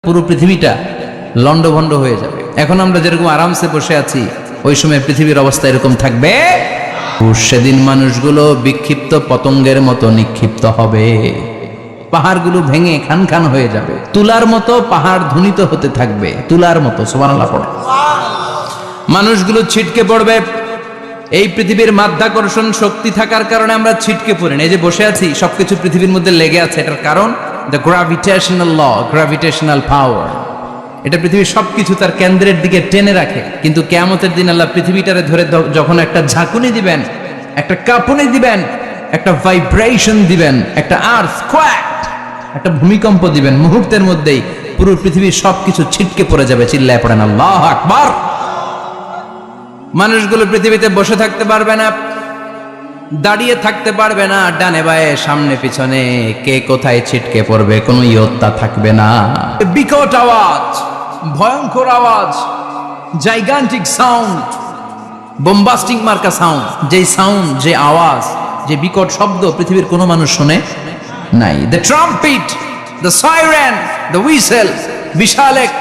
পুরো পৃথিবীটা লন্ডভন্ড হয়ে যাবে। এখন আমরা যেরকম আরামসে বসে আছি, ওই সময় পৃথিবীর অবস্থা এরকম থাকবে। সেদিন মানুষগুলো বিক্ষিপ্ত পতঙ্গের মতো নিক্ষিপ্ত হবে, পাহাড়গুলো ভেঙে খান খান হয়ে যাবে, তুলার মতো পাহাড় ধ্বনিত হতে থাকবে, তুলার মতো। সুবহানাল্লাহ পড়ে। মানুষগুলো ছিটকে পড়বে। এই পৃথিবীর মাধ্যাকর্ষণ শক্তি থাকার কারণে আমরা ছিটকে পড়ি না। এই যে বসে আছি, সবকিছু পৃথিবীর মধ্যে লেগে আছে, এটার কারণ দ্য গ্র্যাভিটেশনাল ল, গ্র্যাভিটেশনাল পাওয়ার। এটা পৃথিবীর সবকিছু তার কেন্দ্রের দিকে টেনে রাখে। কিন্তু কিয়ামতের দিন আল্লাহ পৃথিবীটারে ধরে যখন একটা ঝাঁকুনি দিবেন, একটা কাঁপুনি দিবেন, একটা ভাইব্রেশন দিবেন, একটা আর্থকোয়েক, একটা ভূমিকম্প দিবেন, মুহূর্তের মধ্যেই পুরো পৃথিবীর সবকিছু ছিটকে পড়ে যাবে। চিল্লায় পড়েন আল্লাহু আকবার। মানুষগুলো পৃথিবীতে বসে থাকতে পারবে না, দাঁড়িয়ে থাকতে পারবে না, ডানে বায়ে সামনে পিছনে কে কোথায় ছিটকে পড়বে কোনো ইয়ত্তা থাকবে না। বিকট আওয়াজ, ভয়ঙ্কর আওয়াজ, জাইগান্টিক সাউন্ড, বোম্বাস্টিক মার্কা সাউন্ড, যে সাউন্ড, যে আওয়াজ, যে বিকট শব্দ পৃথিবীর কোনো মানুষ শুনে নাই। The trumpet, the siren, the whistle, বিশাল এক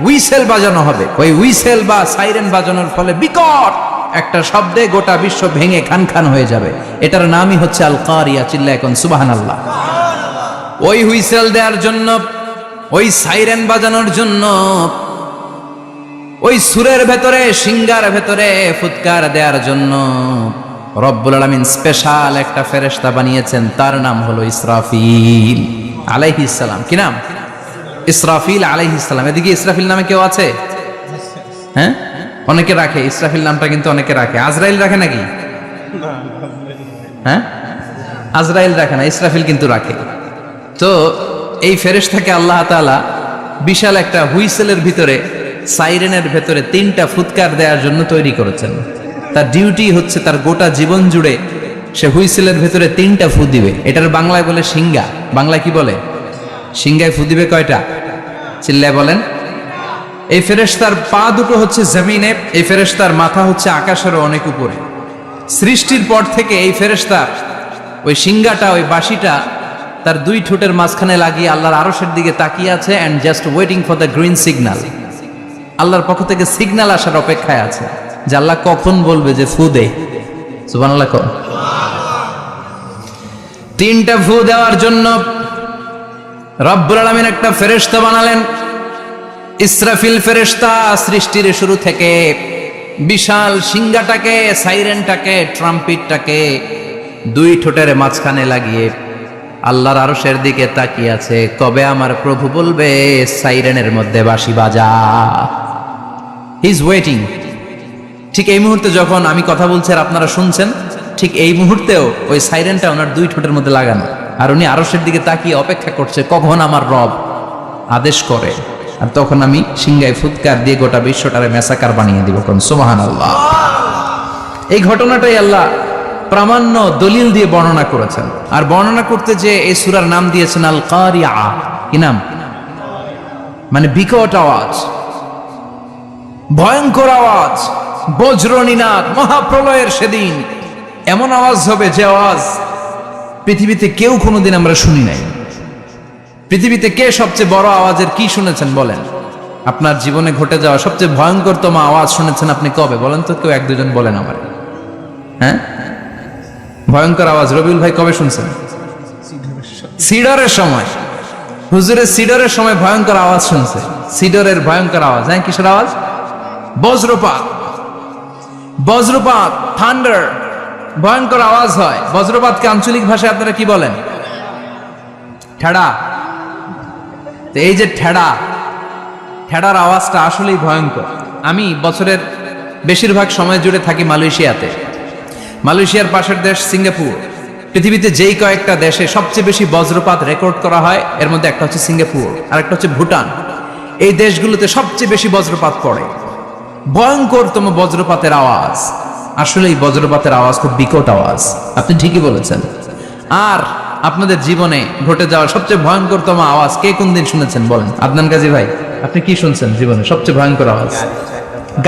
হুইসেল বাজানো হবে। ওই হুইসেল বা সাইরেন বাজানোর ফলে বিকট একটা শব্দে গোটা বিশ্ব ভেঙে খান খান হয়ে যাবে। এটার নামই হচ্ছে আল কারিয়া। চিল্লা এখন সুবহানাল্লাহ। ওই হুইসেল দেওয়ার জন্য, ওই সাইরেন বাজানোর জন্য, ওই সুরের ভেতরে, সিঙ্গার ভেতরে ফুৎকার দেওয়ার জন্য রব্বুল আলামিন স্পেশাল একটা ফেরেশতা বানিয়েছেন। তার নাম হলো ইসরাফিল আলাইহিস সালাম। কি নাম? ইসরাফিল আলাইহিস সালাম। এদিকে ইসরাফিল নামে কেউ আছে? হ্যাঁ, অনেকে রাখে ইসরাফিল নামটা, কিন্তু অনেকে রাখে। আজরাইল রাখে নাকি? হ্যাঁ, আজরাইল রাখে না, ইসরাফিল কিন্তু রাখে। তো এই ফেরেশতাকে আল্লাহ তাআলা বিশাল একটা হুইসেলের ভিতরে, সাইরেনের ভেতরে 3টা ফুৎকার দেওয়ার জন্য তৈরি করেছেন। তার ডিউটি হচ্ছে তার গোটা জীবন জুড়ে সে হুইসেলের ভেতরে 3টা ফু দিবে। এটার বাংলায় বলে সিঙ্গা। বাংলায় কি বলে? সিঙ্গায় ফু দিবে কয়টা? চিল্লায় বলেন। এই ফেরেশতার পা দুটো হচ্ছে জমিনে, এই ফেরেশতার মাথা হচ্ছে আকাশেরও অনেক উপরে। সৃষ্টির পর থেকে এই ফেরেশতার ওই সিঙ্গাটা, ওই বাঁশিটা তার 2 ঠোঁটের মাঝখানে লাগিয়ে আল্লাহর আরশের দিকে তাকিয়ে আছে, and just waiting for the green signal. আল্লাহর পক্ষ থেকে সিগন্যাল আসার অপেক্ষায় আছে যে আল্লাহ কখন বলবে যে ফু দে। সুবহানাল্লাহ। 3টা ফু দেওয়ার জন্য রব্বুল আলামিন একটা ফেরেশতা বানালেন। ইসরাফিল ফেরেশতা সৃষ্টির শুরু থেকে বিশাল সিঙ্গাটাকে, সাইরেনটাকে, ট্রাম্পিটটাকে 2 ঠোঁটের মাঝখানে লাগিয়ে আল্লাহর আরশের দিকে তাকিয়ে আছে, কবে আমার প্রভু বলবে সাইরেনের মধ্যে বাঁশি বাজা। He is waiting. ঠিক এই মুহূর্তে যখন আমি কথা বলছি আর আপনারা শুনছেন, ঠিক এই মুহূর্তেও ওই সাইরেনটা ওনার 2 ঠোঁটের মধ্যে লাগানো, আর উনি আরশের দিকে তাকিয়ে অপেক্ষা করছে কখন আমার রব আদেশ করে, আর তখন আমি সিঙ্গায় ফুৎকার দিয়ে গোটা বিশ্বটারে মেসাকার বানিয়ে দিব। কোন সুবহানাল্লাহ। এই ঘটনাটাই আল্লাহ প্রামাণ্য দলিল দিয়ে বর্ণনা করেছেন। আর বর্ণনা করতে যে এই সূরার নাম দিয়েছেন আল কারিয়া। কি নাম? মানে বিকট আওয়াজ, ভয়ঙ্কর আওয়াজ, বজ্রনিনাদ, মহাপ্রলয়ের সেদিন এমন আওয়াজ হবে যে আওয়াজ পৃথিবীতে কেউ কোনোদিন আমরা শুনি নাই। পৃথিবীতে কে সবচেয়ে বড় আওয়াজের কি শুনেছেন বলেন? আপনার জীবনে ঘটে যাওয়া সবচেয়ে ভয়ঙ্করতম আওয়াজ শুনেছেন আপনি কবে বলেন তো? কেউ 1-2 জন বলেন আমার। হ্যাঁ, ভয়ঙ্কর আওয়াজ রবিউল ভাই কবে শুনছেন? সিডরের সময়। হুজুরের সিডরের সময় ভয়ঙ্কর আওয়াজ শুনছে। সিডরের ভয়ঙ্কর আওয়াজ। হ্যাঁ, কিসের আওয়াজ? বজ্রপাত। বজ্রপাত, থান্ডার, ভয়ঙ্কর আওয়াজ হয়। বজ্রপাতকে আঞ্চলিক ভাষায় আপনারা কি বলেন? ঠেড়া। তো এই যে ঠেড়ার আওয়াজটা আসলেই ভয়ঙ্কর। আমি বছরের বেশিরভাগ সময় জুড়ে থাকি মালয়েশিয়াতে। মালয়েশিয়ার পাশের দেশ সিঙ্গাপুর। পৃথিবীতে যেই কয়েকটা দেশে সবচেয়ে বেশি বজ্রপাত রেকর্ড করা হয়, এর মধ্যে একটা হচ্ছে সিঙ্গাপুর, আর একটা হচ্ছে ভুটান। এই দেশগুলোতে সবচেয়ে বেশি বজ্রপাত পড়ে। ভয়ঙ্করতম বজ্রপাতের আওয়াজ। আসলে এই বজ্রপাতের আওয়াজ খুব বিকট আওয়াজ। আপনি ঠিকই বলেছেন। আর আপনাদের জীবনে ঘটে যাওয়া সবচেয়ে ভয়ঙ্করতম আওয়াজ কে কোন দিন শুনেছেন বলেন? আদনান গাজী ভাই, আপনি কি শুনছেন জীবনে সবচেয়ে ভয়ঙ্কর আওয়াজ?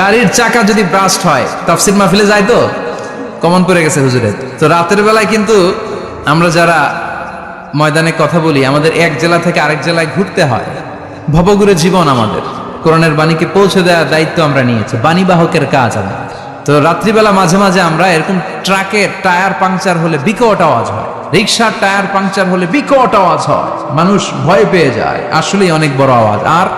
গাড়ির চাকা যদি ব্রাস্ট হয়, তাফসীর মাহফিলে যায় তো কমন পড়ে গেছে হুজুরের। তো রাতের বেলায় কিন্তু আমরা যারা ময়দানে কথা বলি, আমাদের এক জেলা থেকে আরেক জেলায় ঘুরতে হয়। ভবঘুরে জীবন আমাদের, কোরআনের বাণীকে পৌঁছে দেওয়ার দায়িত্ব আমরা নিয়েছি, বাণীবাহকের কাজ আমাদের। তো রাত্রিবেলা মাঝে মাঝে আমরা এরকম ট্রাকের টায়ার পাংচার হলে বিকট আওয়াজ হয়, রিক্সার টায়ার পাংচার হলে বিকট আওয়াজ হয়, মানুষ ভয় পেয়ে যায়, আসলেই অনেক বড় আওয়াজ। আর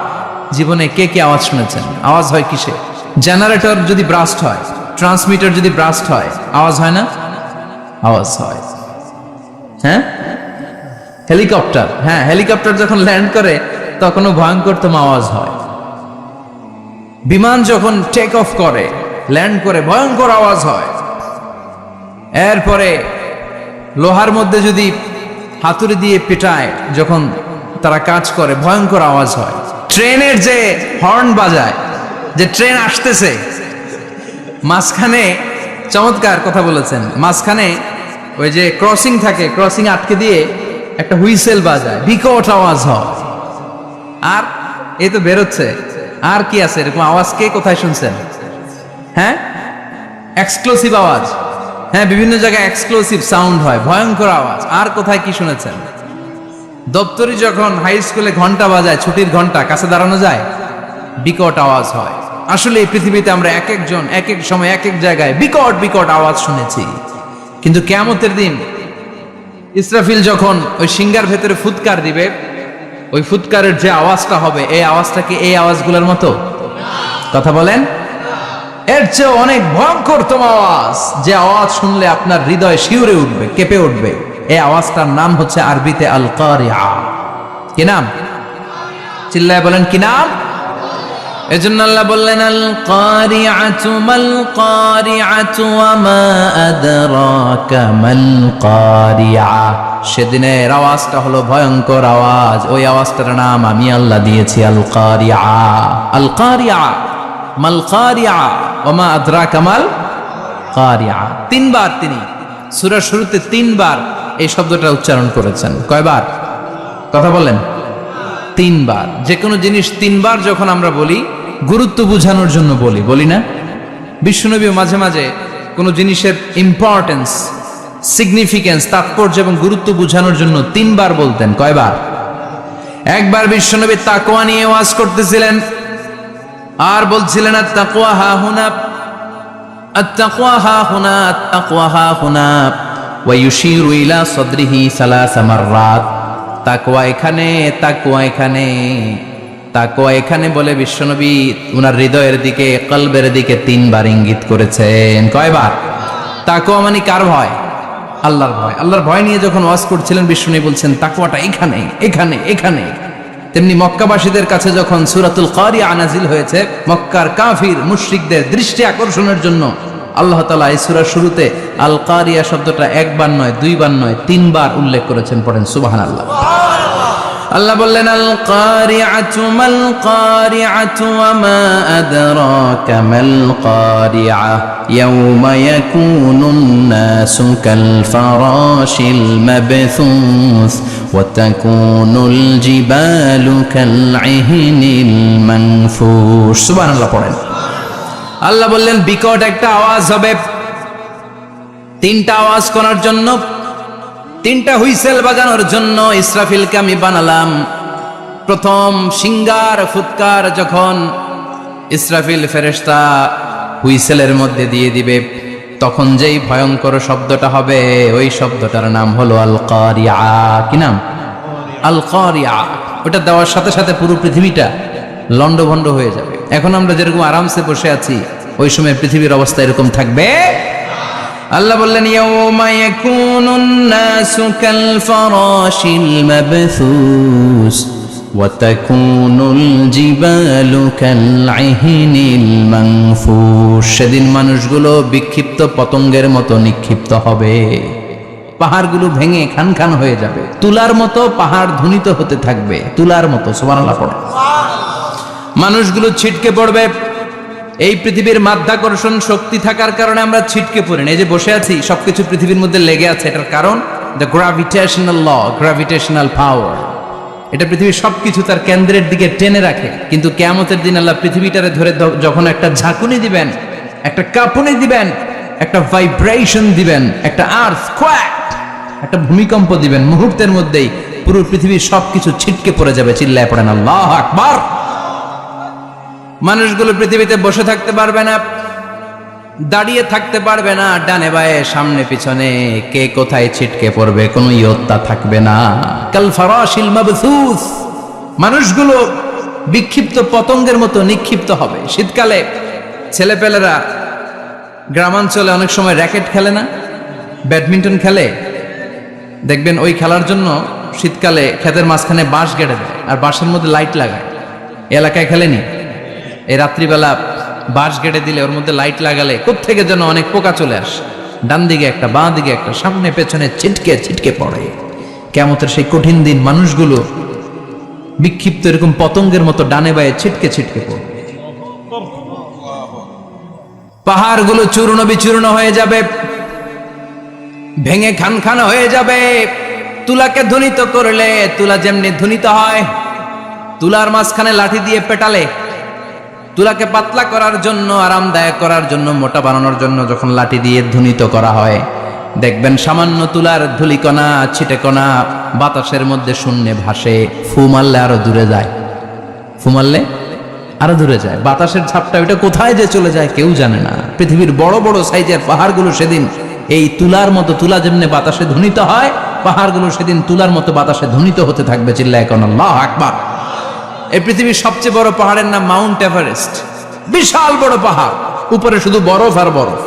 জীবনে কে কে আওয়াজ শুনেছেন? আওয়াজ হয় কিসে? জেনারেটর যদি ব্রাস্ট হয়, ট্রান্সমিটার যদি ব্রাস্ট হয়, আওয়াজ হয় না? আওয়াজ হয়। হ্যাঁ, হেলিকপ্টার, হ্যাঁ হেলিকপ্টার যখন ল্যান্ড করে তখনও ভয়ঙ্করতম আওয়াজ হয়। বিমান যখন টেক অফ করে, ল্যান্ড করে, ভয়ঙ্কর আওয়াজ হয়। এরপরে লোহার মধ্যে যদি হাতুড়ি দিয়ে পেটায় যখন তারা কাজ করে, ভয়ঙ্কর আওয়াজ হয়। ট্রেনের যে হর্ন বাজায়, যে ট্রেন আসতেছে, মাঝখানে চমৎকার কথা বলেছেন, মাঝখানে ওই যে ক্রসিং থাকে, ক্রসিং আটকে দিয়ে একটা হুইসেল বাজায়, বিকট আওয়াজ হয়। আর এই তো বেরোচ্ছে, আর কি আছে এরকম আওয়াজ? কে কোথায় শুনছেন? হ্যাঁ, এক্সক্লুসিভ আওয়াজ। হ্যাঁ, বিভিন্ন জায়গায় এক্সক্লুসিভ সাউন্ড হয়, ভয়ঙ্কর আওয়াজ। আর কোথায় কি শুনেছেন? দপ্তরি যখন হাই স্কুলে ঘন্টা বাজায়, ছুটির ঘন্টা, কাছে দাঁড়ানো যায়, বিকট আওয়াজ হয়। আসলে এই পৃথিবীতে আমরা এক একজন এক এক সময় এক এক জায়গায় বিকট বিকট আওয়াজ শুনেছি। কিন্তু কিয়ামতের দিন ইসরাফিল যখন ওই সিংহার ভেতরে ফুৎকার দিবে, ওই ফুৎকারের যে আওয়াজটা হবে, এই আওয়াজটা কি এই আওয়াজগুলোর মতো? কথা বলেন, এর চেয়ে অনেক ভয়ঙ্করতম আওয়াজ, যে আওয়াজ শুনলে আপনার হৃদয় শিউরে উঠবে, কেঁপে উঠবে। এই আওয়াজটার নাম হচ্ছে আরবিতে আল কারিআ। কি নাম? চিল্লায় বলেন, কি নাম? এজন্য আল্লাহ বললেন, আল কারিআতু মাল কারিআতু ওয়া মা আদরাকা মাল কারিআ। সেদিনের আওয়াজটা হলো ভয়ঙ্কর আওয়াজ, ওই আওয়াজটার নাম আমি আল্লাহ দিয়েছি আল কারিআ। আল কারিআ মাল কারিআ ওয়া মা আদরাকা মাল কারিআ। তিনবার তিনি সূরার শুরুতে তিনবার এই শব্দটা উচ্চারণ করেছেন। কয়বার? কথা বলেন, তিনবার। যে কোনো জিনিস তিনবার যখন আমরা বলি, গুরুত্ব বোঝানোর জন্য বলি, বলি না? বিশ্বনবী মাঝে মাঝে কোনো জিনিসের ইম্পর্টেন্স, সিগনিফিকেন্স, তাৎপর্য এবং গুরুত্ব বোঝানোর জন্য তিনবার বলতেন। কয়বার? একবার বিশ্বনবী তাকওয়া নিয়ে ওয়াজ করতেছিলেন, আর বলছিলেন আত-তাকওয়া হা হুনা, আত-তাকওয়া হা হুনা, আত-তাকওয়া হা হুনা, ওয়া ইউশিরু ইলা সাদরিহি সালাসা মাররাত। তাকওয়া এখানে, তাকওয়া এখানে, তাকওয়া এখানে বলে বিশ্বনবী উনার হৃদয়ের দিকে, কলবের দিকে তিনবার ইঙ্গিত করেছেন। কয়বার? তাকওয়া মানে কার ভয়? আল্লাহর ভয়। আল্লাহর ভয় নিয়ে যখন ওয়াজ করছিলেন, বিশ্বনবী বলছেন তাকওয়াটা এখানে, এখানে, এখানে। তেমনি মক্কাবাসীদের কাছে যখন সূরাতুল কারিআ নাজিল হয়েছে, মক্কার কাফির মুশরিকদের দৃষ্টি আকর্ষণের জন্য আল্লাহ তাআলা এই সূরার শুরুতে আল কারিআ শব্দটা একবার নয়, দুইবার নয়, তিনবার উল্লেখ করেছেন। পড়েন সুবহানাল্লাহ। আল্লাহ বললেন, আল কারিআতু মাল কারিআতু ওয়া মা আদরাকা মাল কারিআ ইয়াওমা ইয়াকুনুন নাসু কাল ফারাশিল মাবথুস ওয়া তাকুনুল জিবালু কাল ইহনিল মানফুশ। সুবহানাল্লাহ পড়েন। আল্লাহ বললেন, বিকট একটা আওয়াজ হবে। তিনটা আওয়াজ করার জন্য, তিনটা হুইসেল বাজানোর জন্য ইসরাফিলকে আমি বানালাম। প্রথম সিংহার ফুৎকার যখন ইসরাফিল ফেরেশতা হুইসেলের মধ্যে দিয়ে দিবে, তখন যেই ভয়ঙ্কর শব্দটা হবে, ওই শব্দটার নাম হলো আল কারিআ। কি নাম? আল কারিআ। ওটা দেওয়ার সাথে সাথে পুরো পৃথিবীটা লন্ডভন্ড হয়ে যাবে। এখন আমরা যেরকম আরামসে বসে আছি, ওই সময় পৃথিবীর অবস্থা এরকম থাকবে। আল্লাহ বললেন, ইয়াওমা ইয়াকুনুন নাসু কাল ফারাশিল মাবথুস ওয়া তাকুনুল জিবালু কাল ইহনিল মানফুশ। সেদিন মানুষগুলো বিক্ষিপ্ত পতঙ্গের মতো নিক্ষিপ্ত হবে, পাহাড়গুলো ভেঙে খান খান হয়ে যাবে, তুলার মতো পাহাড় ধ্বনিত হতে থাকবে, তুলার মতো। সুবহানাল্লাহ পড়ে। মানুষগুলো ছিটকে পড়বে। এই পৃথিবীর মাধ্যাকর্ষণ শক্তি থাকার কারণে আমরা ছিটকে পড়ি না। এই যে বসে আছি, সবকিছু পৃথিবীর মধ্যে লেগে আছে, এটার কারণ দ্য গ্র্যাভিটেশনাল ল, গ্র্যাভিটেশনাল পাওয়ার। এটা পৃথিবীর সবকিছু তার কেন্দ্রের দিকে টেনে রাখে। কিন্তু কিয়ামতের দিন আল্লাহ পৃথিবীটারে ধরে যখন একটা ঝাঁকুনি দিবেন, একটা কাঁপুনি দিবেন, একটা ভাইব্রেশন দিবেন, একটা আর্থকোয়েক, একটা ভূমিকম্প দিবেন, মুহূর্তের মধ্যেই পুরো পৃথিবীর সবকিছু ছিটকে পড়ে যাবে। চিল্লায় পড়েন আল্লাহু আকবার। মানুষগুলো পৃথিবীতে বসে থাকতে পারবে না, দাঁড়িয়ে থাকতে পারবে না, ডানে বায়ে সামনে পিছনে কে কোথায় ছিটকে পড়বে কোনো ইয়ত্তা থাকবে না। কাল ফারাশিল মাবথুস, মানুষগুলো বিক্ষিপ্ত পতঙ্গের মতো নিক্ষিপ্ত হবে। শীতকালে ছেলেপেলেরা গ্রামাঞ্চলে অনেক সময় র্যাকেট খেলে না, ব্যাডমিন্টন খেলে, দেখবেন ওই খেলার জন্য শীতকালে ক্ষেতের মাঝখানে বাঁশ গেড়ে দেয় আর বাঁশের মধ্যে লাইট লাগায়। এলাকায় খেলেনি? এই রাত্রিবেলা বাঁশ গেড়ে দিলে ওর মধ্যে লাইট লাগালে কোত্থেকে যেন অনেক পোকা চলে আসে, ডান দিকে একটা বাঁ দিকে একটা, সামনে পেছনে ছিটকে ছিটকে পড়ে। কিয়ামতের সেই কঠিন দিন মানুষগুলো বিক্ষিপ্ত এরকম পতঙ্গের মতো ডানে বায়ে ছিটকে ছিটকে পড়বে। পাহাড়গুলো চূর্ণ বিচূর্ণ হয়ে যাবে, ভেঙে খান খান হয়ে যাবে। তুলাকে ধ্বনিত করলে তুলা যেমনি ধ্বনিত হয়, তুলার মাঝখানে লাঠি দিয়ে পেটালে, তুলাকে পাতলা করার জন্য, আরামদায়ক করার জন্য, মোটা বানানোর জন্য যখন লাঠি দিয়ে ধ্বনিত করা হয়, দেখবেন সামান্য তুলার ধুলিকণা ছিটেকণা বাতাসের মধ্যে শূন্যে ভাসে। ফু মারলে আরো দূরে যায়, ফু মারলে আরো দূরে যায়। বাতাসের ছাপটা ওইটা কোথায় যে চলে যায় কেউ জানে না। পৃথিবীর বড় বড় সাইজের পাহাড়গুলো সেদিন এই তুলার মতো, তুলা যেমনি বাতাসে ধ্বনিত হয়, পাহাড়গুলো সেদিন তুলার মতো বাতাসে ধ্বনিত হতে থাকবে। চিল্লায় কোন আল্লাহু আকবার। এই পৃথিবীর সবচেয়ে বড় পাহাড়ের নাম মাউন্ট এভারেস্ট। বিশাল বড় পাহাড়, উপরে শুধু বরফ আর বরফ।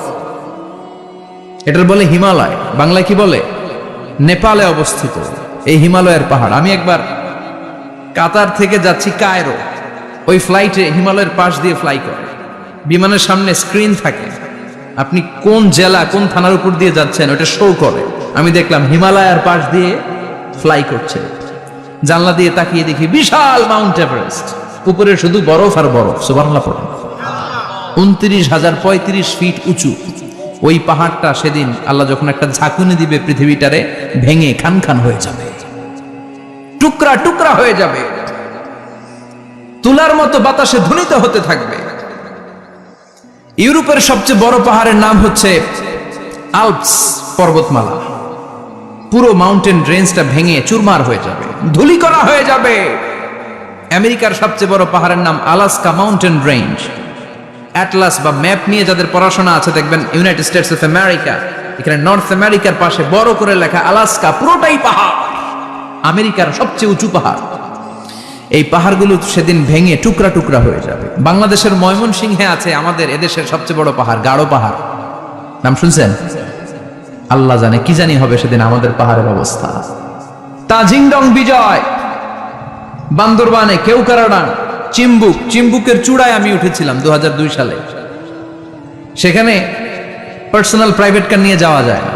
এটার বলে হিমালয়, বাংলায় কি বলে? নেপালে অবস্থিত এই হিমালয়ের পাহাড়। আমি একবার কাতার থেকে যাচ্ছি কায়রো, ওই ফ্লাইটে হিমালয়ের পাশ দিয়ে ফ্লাই করে, বিমানের সামনে স্ক্রিন থাকে, আপনি কোন জেলা কোন থানার উপর দিয়ে যাচ্ছেন ওটা শো করে। আমি দেখলাম হিমালয়ের পাশ দিয়ে ফ্লাই করছে, জানলা দিয়ে তাকিয়ে দেখি বিশাল মাউন্ট এভারেস্ট, উপরে শুধু বরফ আর বরফ। সুবহানাল্লাহ পড়ে। 29,035 ফিট উঁচু ওই পাহাড়টা সেদিন আল্লাহ যখন একটা ঝাঁকুনি দিবে পৃথিবীটারে ভেঙে খান খান হয়ে যাবে, টুকরা টুকরা হয়ে যাবে, তুলার মতো বাতাসে ধ্বনিত হতে থাকবে। ইউরোপের সবচেয়ে বড় পাহাড়ের নাম হচ্ছে আল্পস পর্বতমালা। পুরো মাউন্টেন রেঞ্জটা ভেঙে চুরমার হয়ে যাবে, ধূলিকণা হয়ে যাবে। আমেরিকার সবচেয়ে বড় পাহাড়ের নাম আলাস্কা মাউন্টেন রেঞ্জ। অ্যাটলাস বা ম্যাপ নিয়ে যাদের পড়াশোনা আছে দেখবেন ইউনাইটেড স্টেটস অফ আমেরিকা, এখানে নর্থ আমেরিকার পাশে বড় করে লেখা আলাস্কা, পুরোটাই পাহাড়, আমেরিকার সবচেয়ে উঁচু পাহাড়। এই পাহাড়গুলো সেদিন ভেঙে টুকরা টুকরা হয়ে যাবে। বাংলাদেশের ময়মনসিংহে আছে আমাদের এদেশের সবচেয়ে বড় পাহাড়, গাঢ় পাহাড়, নাম শুনছেন? আল্লাহ জানে কি জানি হবে সেদিন আমাদের পাহাড়ের অবস্থা। তাজিংডং বিজয়, বান্দরবানে কেওক্রাডাং, চিম্বুক, চিম্বুকের চূড়ায় আমি উঠেছিলাম 2002 সালে। সেখানে পার্সোনাল প্রাইভেট কার নিয়ে যাওয়া যায় না,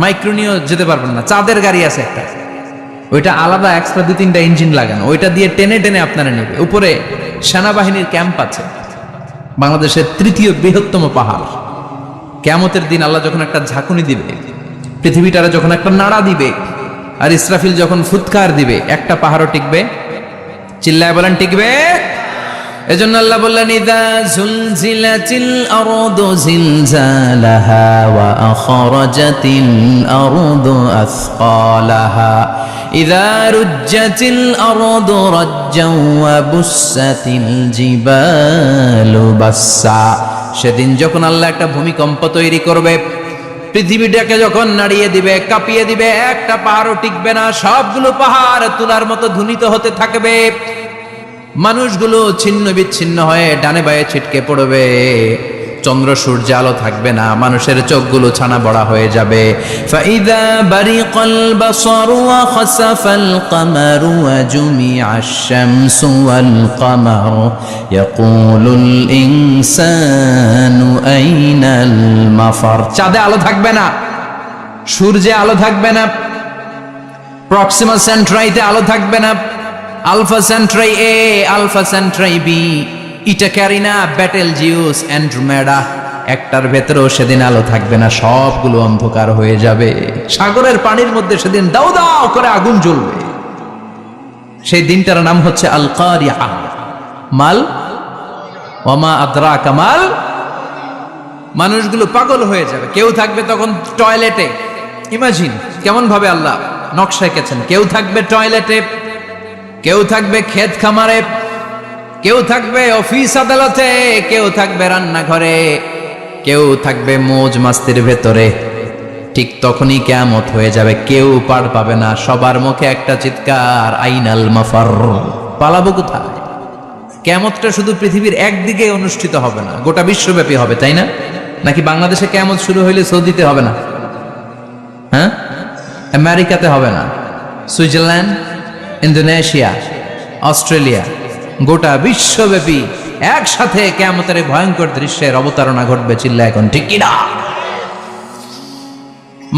মাইক্রো নিয়েও যেতে পারবেন না। চাঁদের গাড়ি আছে একটা, ওইটা আলাদা এক্সট্রা 2-3টা ইঞ্জিন লাগানো, ওইটা দিয়ে টেনে টেনে আপনারা নেবে। উপরে সেনাবাহিনীর ক্যাম্প আছে। বাংলাদেশের 3য় বৃহত্তম পাহাড়। কিয়ামতের দিন আল্লাহ যখন একটা ঝাঁকুনি দিবে, পৃথিবীটারে যখন একটা নাড়া দিবে, আর ইসরাফিল যখন ফুৎকার দিবে, একটা পাহাড়ও টিকবে? চিল্লায় বলেন টিকবে? এজন্য আল্লাহ বললেন ইযা যুলজিলাতিল আরদু জিলজালাহা ওয়া আখরাজাতিল আরদু আসকালাহা ইযা রুজ্জাতিল আরদু রাজ্জাও ওয়া বুসাতিল জিবালু বাসসা। সেদিন যখন আল্লাহ একটা ভূমিকম্প তৈরি করবে, পৃথিবীটাকে যখন নাড়িয়ে দিবে, কাঁপিয়ে দিবে, একটা পাহাড়ও টিকবে না, সবগুলো পাহাড় তুলার মতো ধ্বনিত হতে থাকবে। মানুষগুলো ছিন্ন বিচ্ছিন্ন হয়ে ডানে বায়ে ছিটকে পড়বে, চন্দ্র সূর্য আলো থাকবে না, মানুষের চোখগুলো ছানা বড়া হয়ে যাবে। ফাইদা বারিকাল বাসারু ওয়া খাসাফাল কামারু ওয়া জুমিআশ শামসু ওয়াল কামারু ইয়াকুলুল ইনসানু আইনাল মাফার। চাঁদে আলো থাকবে না, সূর্যে আলো থাকবে না, প্রক্সিমা সেন্ট্রাইতে আলো থাকবে না, আলফা সেন্ট্রাই এ, আলফা সেন্ট্রাই বি, ইটা ক্যারিনা, ব্যাটেল জিউস, অ্যান্ড্রোমেডা, একটার ভেতরেও সেদিন আলো থাকবে না, সবগুলো অন্ধকার হয়ে যাবে। সাগরের পানির মধ্যে সেদিন দাও দাও করে আগুন জ্বলবে। সেই দিনটার নাম হচ্ছে আল কারিআ। মাল ওয়ামা আদরাকা মাল। মানুষগুলো পাগল হয়ে যাবে। কেউ থাকবে তখন টয়লেটে। ইমাজিন কেমন ভাবে আল্লাহ নকশা এঁকেছেন। কেউ থাকবে টয়লেটে, কেউ থাকবে ক্ষেত খামারে, কেউ থাকবে অফিস আদালতে, কেউ থাকবে রান্নাঘরে, কেউ থাকবে মৌজ মাস্তির ভেতরে। ঠিক তখনই কিয়ামত হয়ে যাবে, কেউ পার পাবে না। সবার মুখে একটা চিৎকার, আইনাল মাফার, পালাবো কোথায়? কিয়ামতটা শুধু পৃথিবীর একদিকে অনুষ্ঠিত হবে না, গোটা বিশ্বব্যাপী হবে, তাই না? নাকি বাংলাদেশে কিয়ামত শুরু হইলে সৌদিতে হবে না? হ্যাঁ, আমেরিকাতে হবে না, সুইজারল্যান্ড, ইন্দোনেশিয়া, অস্ট্রেলিয়া, গোটা বিশ্বব্যাপী একসাথে কিয়ামতের ভয়ঙ্কর দৃশ্যের অবতারণা ঘটবে। চিল্লা এখন ঠিক কিনা?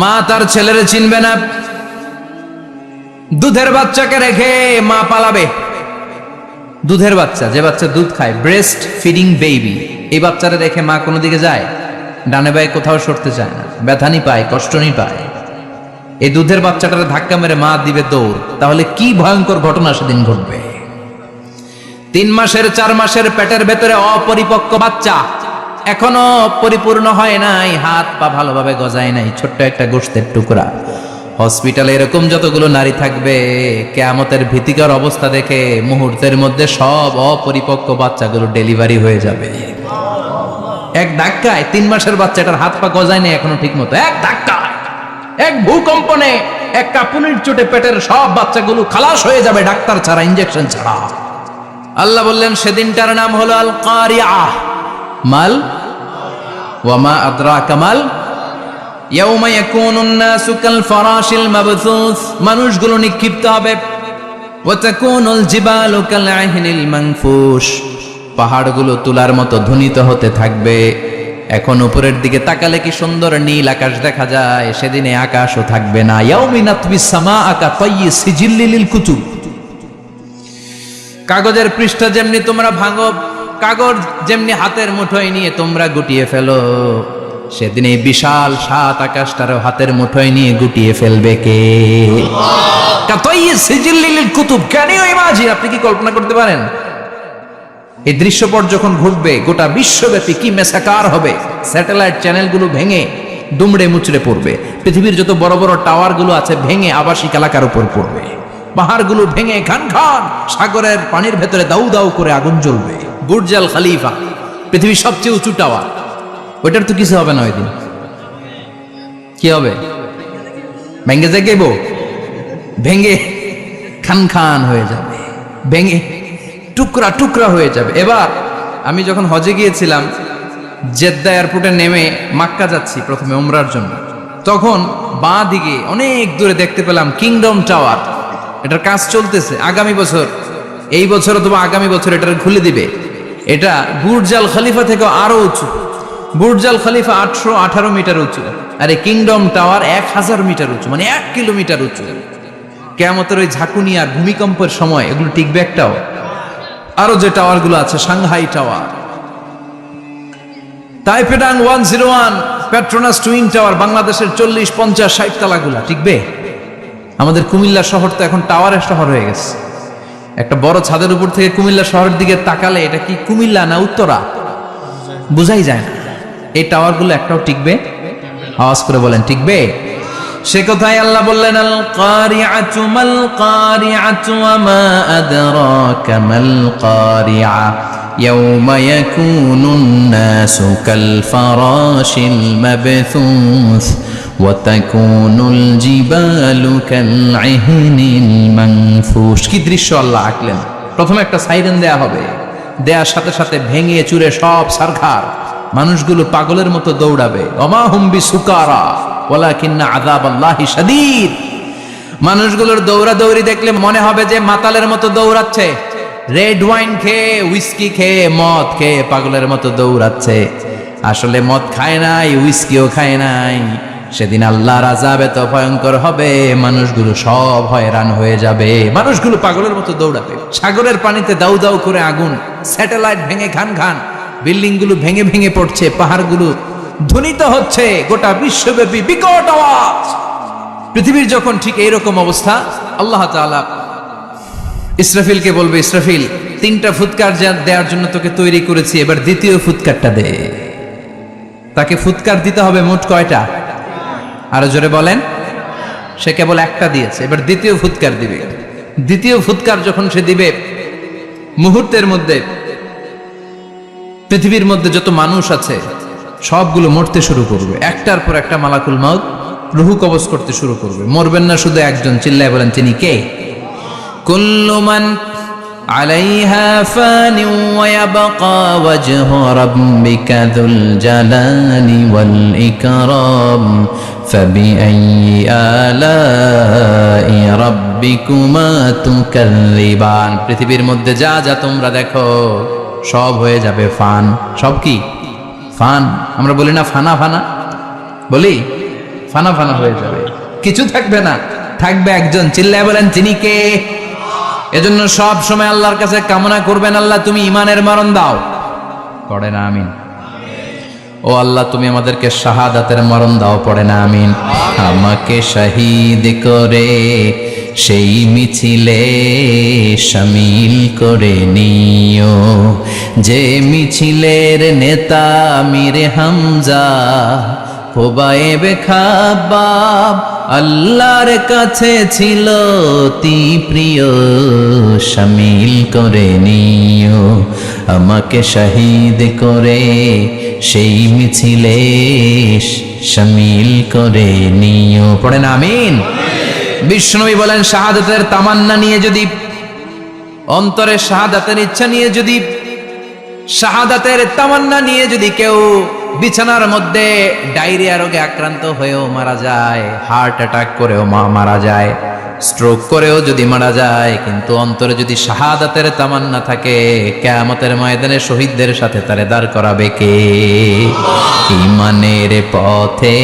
মা তার ছেলেরে চিনবে না, দুধের বাচ্চাকে রেখে মা পালাবে। দুধের বাচ্চা, যে বাচ্চা দুধ খায়, ব্রেস্ট ফিডিং বেবি, এই বাচ্চারা রেখে মা কোনো দিকে যায়? ডানে বায়ে কোথাও সরতে চায় না, ব্যথানি পায়, কষ্টনি পায়। এই দুধের বাচ্চাটারে ধাক্কা মেরে মা দিবে দৌড়। তাহলে কি ভয়ঙ্কর ঘটনা সেদিন ঘটবে। 3 মাসের 4 মাসের পেটের ভেতরে অপরিপক্ক বাচ্চা, এখনো পরিপূর্ণ হয় নাই, হাত পা ভালোভাবে গজায় নাই, ছোট্ট একটা গোশতের টুকরা। হসপিটালে এরকম যতগুলো নারী থাকবে, কিয়ামতের ভীতিকর অবস্থা দেখে মুহূর্তের মধ্যে সব অপরিপক্ক বাচ্চাগুলো ডেলিভারি হয়ে যাবে। এক ধাক্কায় 3 মাসের বাচ্চাটার হাত পা গজায় নাই এখনো ঠিক মতো, এক ধাক্কায়, এক ভূকম্পনে, এক কাঁপুনির চোটে পেটের সব বাচ্চাগুলো খালাস হয়ে যাবে, ডাক্তার ছাড়া, ইনজেকশন ছাড়া। আল্লাহ বললেন সেদিনটার নাম হলো আল কারিআহ। মাল ওয়া মা আদরাকা মাল, ইয়াউমা ইয়াকুনুন নাসু কাল ফারাশিল মাবথুস, মানুষগুলো নিক্ষিপ্ত হবে। ওয়া তাকুনুল জিবালু কাল আহিনিল মানফুশ, পাহাড়গুলো তুলার মতো ধ্বনিত হতে থাকবে। এখন উপরের দিকে তাকালে কি সুন্দর নীল আকাশ দেখা যায়, সেদিনে আকাশও থাকবে না। ইয়াউমিন আতবিস সামাআ কা তায়্যি সিজিল্লিল কুতুব, কাগজের পৃষ্ঠা যেমনি তোমরা ভাঙো, কাগজ যেমনি হাতের মুঠোয় নিয়ে তোমরা গুটিয়ে ফেলো, সেদিন এই বিশাল 7 আকাশটারও হাতের মুঠোয় নিয়ে গুটিয়ে ফেলবে কে? কুতুব। Can you imagine? আপনি কি কল্পনা করতে পারেন এই দৃশ্যপট যখন ঘটবে গোটা বিশ্বব্যাপী কি মেসাকার হবে? স্যাটেলাইট চ্যানেলগুলো ভেঙে দুমড়ে মুচড়ে পড়বে, পৃথিবীর যত বড় বড় টাওয়ারগুলো আছে ভেঙে আবাসিক এলাকার উপর পড়বে, পাহাড়গুলো ভেঙে খান খান, সাগরের পানির ভেতরে দাউ দাউ করে আগুন জ্বলবে। বুর্জ আল খলিফা, পৃথিবীর সবচেয়ে উঁচু টাওয়ার, ওইটার তো কিছু হবে না। ওই দিন কি হবে? ভেঙে যাইব, ভেঙে খান খান হয়ে যাবে, ভেঙে টুকরা টুকরা হয়ে যাবে। এবার আমি যখন হজে গিয়েছিলাম, জেদ্দা এয়ারপোর্টে নেমে মাক্কা যাচ্ছি প্রথমে উমরার জন্য, তখন বাঁ দিকে অনেক দূরে দেখতে পেলাম কিংডম টাওয়ার। এটার কাজ চলতেছে, আগামী বছর, এই বছর অথবা আগামী বছর এটার খুলে দিবে। এটা বুর্জ আল খলিফা থেকে আরো উঁচু। বুর্জ আল খলিফা 818 মিটার উঁচু, আর এই কিংডম টাওয়ার 1000 মিটার উঁচু, মানে 1 কিলোমিটার উঁচু। কিয়ামতের ওই ঝাঁকুনি আর ভূমিকম্পের সময় এগুলো টিকবে একটাও? আরো যে টাওয়ারগুলো আছে, সাংহাই টাওয়ার, তাইপেডাং 101, পেট্রোনাস টুইন টাওয়ার, বাংলাদেশের 40, 50, 60 তালাগুলা টিকবে? আমাদের কুমিল্লা শহর তো এখন টাওয়ারের শহর হয়ে গেছে। একটা বড় ছাদের উপর থেকে কুমিল্লা শহরের দিকে তাকালে এটা কি কুমিল্লা না উত্তরা বুঝাই যায় না। এই টাওয়ারগুলো একটাও টিকবে? আওয়াজ করে বলেন টিকবে? সে কথাই আল্লাহ বললেন, আল কারিআতু মাল কারিআতু ওয়া মা আদরাকা মাল কারিআ ইয়াউমা ইয়াকুনুন নাসু কাল ফারাশিল মাবথুস ওয়া তাকুনুল জিবালু কাল আহিনিল মানফুশ। কি দৃশ্য আল্লাহ আঁকলেন! প্রথমে একটা সাইরেন দেয়া হবে, দেয়ার সাথে সাথে ভেঙে চুরে সব সারখার, মানুষগুলো পাগলের মতো দৌড়াবে। ওমা হুম বিসুকারা ওয়ালাকিন্না আযাবাল্লাহি শাদীদ। মানুষগুলোর দৌড়াদৌড়ি দেখলে মনে হবে যে মাতালের মতো দৌড়াচ্ছে, রেড ওয়াইন খেয়ে, উইস্কি খেয়ে, মদ খেয়ে পাগলের মতো দৌড়াচ্ছে। আসলে মদ খায় নাই, উইস্কিও খায় নাই। সেদিন আল্লাহর আযাব এত ভয়ঙ্কর হবে, মানুষগুলো সব হয়রান হয়ে যাবে, মানুষগুলো পাগলের মতো দৌড়াবে। সাগরের পানিতে দাউ দাউ করে আগুন, স্যাটেলাইট ভেঙে খান খান, বিল্ডিং গুলো ভেঙে ভেঙে পড়ছে, পাহাড়গুলো ধ্বনিত হচ্ছে, গোটা বিশ্বব্যাপী বিকট আওয়াজ। পৃথিবীর যখন ঠিক এইরকম অবস্থা, আল্লাহ তাআলা ইসরাফিলকে বলবে, ইসরাফিল 3টা ফুৎকার দেওয়ার জন্য তোকে তৈরি করেছি, এবার দ্বিতীয় ফুৎকারটা দে। তাকে ফুৎকার দিতে হবে মোট কয়টা? আরো জোরে বলেন। সে কেবল একটা দিয়েছে, এবার দ্বিতীয় ফুৎকার দিবে। দ্বিতীয় ফুৎকার যখন সে দিবে, মুহূর্তের মধ্যে পৃথিবীর মধ্যে যত মানুষ আছে সবগুলো মরতে শুরু করবে। একটার পর একটা মালাকুল মাউত রুহু কবজ করতে শুরু করবে। মরবেন না শুধু একজন, চিল্লায় বলেন তিনি কে? কুল্লু মান আলাইহা ফানি ওয়া ইয়াবকা ওয়াজহু রাব্বিকা যুল জালালি ওয়াল ইকরাম ফাবিআইয়ি আলাই রাব্বিকুমা তুকাল্লিবান। পৃথিবীর মধ্যে যা যা তোমরা দেখো সব হয়ে যাবে ফান। সব কি? ফান। আমরা বলি না ফানা ফানা, বলি ফানা ফানা হয়ে যাবে, কিছু থাকবে না, থাকবে একজন, চিল্লায় বলেন তিনি কে? এজন্য সব সময় আল্লাহর কাছে কামনা করবেন, আল্লাহ তুমি ঈমানের মরণ দাও। পড়ে না আমিন? ও আল্লাহ তুমি আমাদেরকে শাহাদাতের মরণ দাও। পড়ে না আমিন? আমাকে শহীদ করে সেই মিছিলে শামিল করে নিও, যে মিছিলের নেতা আমির হামজা খোবায়েবে খাব্বাব আল্লাহর কাছে ছিল অতি প্রিয়। শামিল করে নিও আমাকে শহীদ করে সেই মিছিলে শামিল করে নিও। পড়েন আমিন? বিশ্বনবী বলেন শাহাদাতের তামান্না নিয়ে যদি, অন্তরে শাহাদাতের ইচ্ছা নিয়ে যদি, শাহাদাতের তামান্না নিয়ে যদি কেউ বিছানার মধ্যে ডায়রিয়া রোগে আক্রান্ত হয়েও মারা যায়, হার্ট অ্যাটাক করেও মারা যায়, স্ট্রোক করেও যদি মারা যায়, কিন্তু অন্তরে যদি শাহাদাতের তামান্না থাকে, কিয়ামতের ময়দানে শহীদদের সাথে তারে দাঁড় করাবে কে? ঈমানের পথে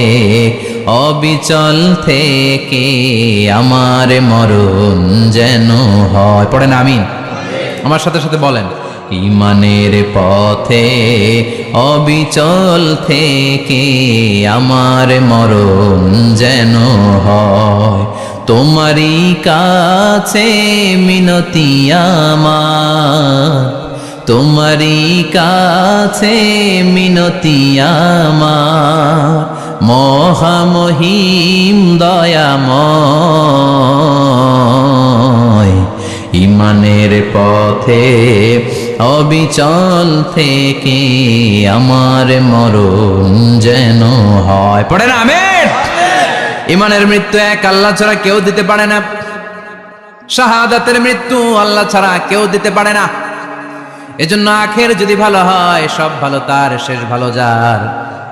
অবিচল থেকে আমার মরণ যেন হয়। পড়েন আমিন? আমার সাথে সাথে বলেন, ঈমানের পথে অবিচল থেকে আমার মরণ যেন হয়। তোমারই কাছে মিনতি আমার, তোমারই কাছে মিনতি আমার, মহামহিম দয়াময়। ঈমানের পথে অবিচল থেকে আমার মরণ যেন হয়। পড়েন আমিন? ঈমানের মৃত্যু এক আল্লাহ ছাড়া কেউ দিতে পারে না, শাহাদাতের মৃত্যু আল্লাহ ছাড়া কেউ দিতে পারে না। এজন্য আখের যদি ভালো হয়, সব ভালো তার, শেষ ভালো যার।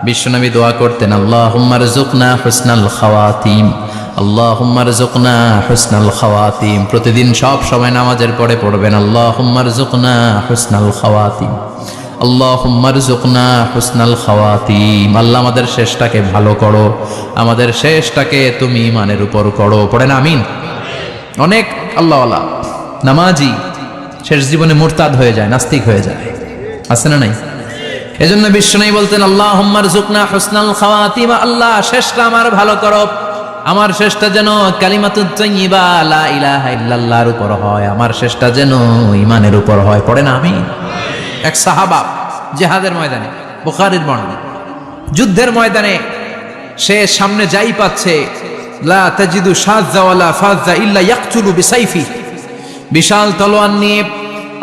বিশ্বনবী দোয়া করতেন, আল্লাহুম্মা রযুকনা হুসনাল খাওয়াতিম, আল্লাহুম্মা রযুকনা হুসনাল খাওয়াতিম। প্রতিদিন সব সময় নামাজের পরে পড়বেন, আল্লাহুম্মা রযুকনা হুসনাল খাওয়াতিম, আল্লাহুম্মা রযুকনা হুসনাল খাওয়াতিম। আল্লাহ আমাদের শেষটাকে ভালো করো, আমাদের শেষটাকে তুমি ঈমানের উপর করো। পড়েন আমিন? অনেক আল্লাহওয়ালা নামাজি শেষ জীবনে মুরতাদ হয়ে যায়, নাস্তিক হয়ে যায়, আছে না নাই? এজন্য বিশ্বনবী বলতেন, আল্লাহুম্মা রযুকনা হুসনাল খাওয়াতিম, আল্লাহ শেষটা আমার ভালো করো, আমার শেষটা যেন কালিমাতুত তাইয়্যিবা লা ইলাহা ইল্লাল্লাহর উপর হয়, আমার শেষটা যেন ঈমানের উপর হয়। পড়েন আমিন? এক সাহাবা জিহাদের ময়দানে, বুখারীর বর্ণনা, যুদ্ধের ময়দানে সে সামনে যাই পাচ্ছে, লা তাজিদু শাযযা ওয়ালা ফাযযা ইল্লা ইয়াকতুলু বিসাইফি, বিশাল তলোয়ার নিয়ে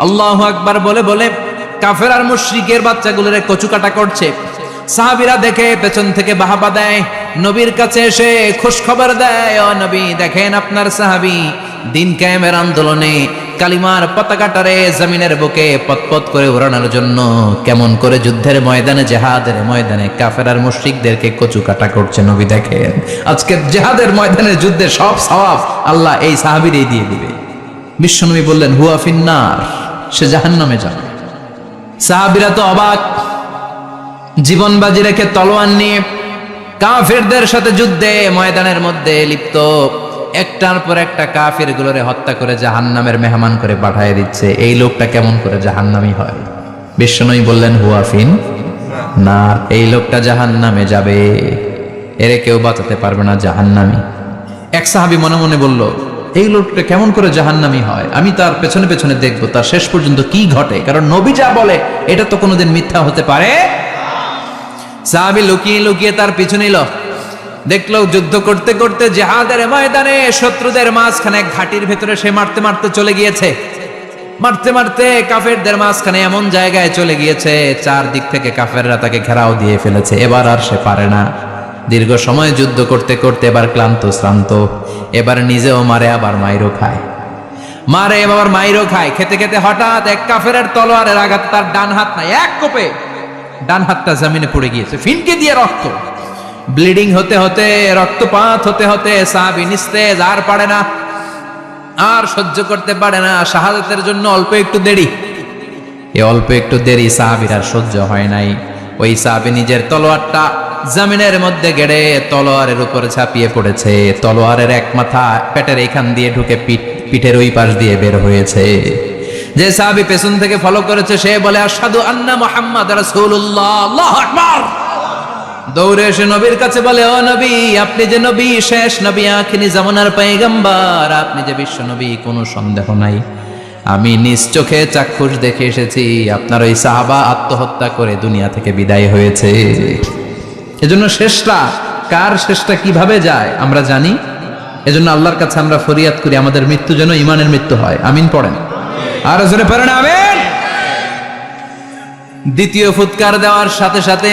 আল্লাহু আকবার বলে বলে কাফের আর মুশরিকের বাচ্চাগুলোরে কচুকাটা করছে। সাহাবীরা দেখে পেছন থেকে বাহাবা দেয়, নবীর কাছে এসে খুশ খবর দেয়, ও নবী দেখেন আপনার সাহাবী দিন কায়েমের আন্দোলনে কালিমার পতাকাটারে জমিনের বুকে পতপত করে উড়ানোর জন্য কেমন করে যুদ্ধের ময়দানে, জিহাদের ময়দানে কাফের আর মুশরিকদেরকে কচুকাটা করছে। নবী দেখেন আজকে জিহাদের ময়দানে যুদ্ধের সব সওয়াব আল্লাহ এই সাহাবীরই দিয়ে দিবে। বিশ্বনবী বললেন, হুয়া ফিন্নার, সে জাহান্নামে যাবে। সাহাবীরা তো অবাক, জীবন বাজি রেখে তলোয়ার নিয়ে কাফেরদের সাথে যুদ্ধে ময়দানের মধ্যে লিপ্ত, একটার পর একটা কাফের গুলোরে হত্যা করে জাহান্নামের মেহমান করে পাঠিয়ে দিচ্ছে। এই লোকটা কেমন করে জাহান্নামী হয়? বিশ্বনবী বললেন, হুয়া ফিন না, এই লোকটা জাহান্নামে যাবে, এরে কেউ বাঁচাতে পারবে না, জাহান্নামী। এক সাহাবী মনে মনে বলল, এই লোকটা কেমন করে জাহান্নামী হয়, আমি তার পেছনে পেছনে দেখবো তার শেষ পর্যন্ত কি ঘটে, কারণ নবী যা বলে এটা তো কোনোদিন মিথ্যা হতে পারে। সাহাবী লুকিয়ে লুকিয়ে তার পিছু নিল, দেখলো যুদ্ধ করতে করতে জিহাদের ময়দানে শত্রুদের মাঝখানে ঘাটির ভেতরে সে মারতে মারতে চলে গিয়েছে, মারতে মারতে কাফেরদের মাঝখানে এমন জায়গায় চলে গিয়েছে চারদিক থেকে কাফেররা তাকে ঘেরাও দিয়ে ফেলেছে। এবার আর সে পারে না, দীর্ঘ সময় যুদ্ধ করতে করতে এবার ক্লান্ত শ্রান্ত, এবার নিজেও মারে আবার মাইরও খায়, মারে আবার মাইরও খায়। খেতে খেতে হঠাৎ এক কাফেরের তলোয়ারের আঘাত তার ডান হাত নাই, এক কোপে ডান হাতটা জমিনে পড়ে গিয়েছে, ফিনকে দিয়ে রক্ত, ব্লিডিং হতে হতে রক্তপাত হতে হতে সাহাবী নিস্তেজ, আর পারে না, আর সহ্য করতে পারে না। শাহাদাতের জন্য অল্প একটু দেরি, এই অল্প একটু দেরি সাহাবীর আর সহ্য হয় নাই। ওই সাহাবী নিজের তলোয়ারটা জমিনের মধ্যে গেড়ে তলোয়ারের উপরে ছাপিয়ে পড়েছে, তলোয়ারের এক মাথা পেটের এখান দিয়ে ঢুকে পিঠের ওই পাশ দিয়ে বের হয়েছে। যে সাহাবী পেছন থেকে ফলো করেছে সে বলে আশহাদু আন্না মুহাম্মাদ রাসূলুল্লাহ, আল্লাহু আকবার। দৌড়ে এসে নবীর কাছে বলে, ও নবী, আপনি যে নবী, শেষ নবী, আখিরি জামানার পয়গম্বর, আপনি যে বিশ্ব নবী, কোনো সন্দেহ নাই। আমি নিজ চোখে চাক্ষুষ দেখে এসেছি আপনার ওই সাহাবা আত্মহত্যা করে দুনিয়া থেকে বিদায় হয়েছে। এজন্য শেষটা কার, শেষটা কিভাবে যায় আমরা জানি। এজন্য আল্লাহর কাছে আমরা ফরিয়াদ করি আমাদের মৃত্যু যেন ঈমানের মৃত্যু হয়। আমিন পড়েন, আর জোরে পড়েন আমিন। দ্বিতীয় ফুৎকার দেওয়ার সাথে সাথে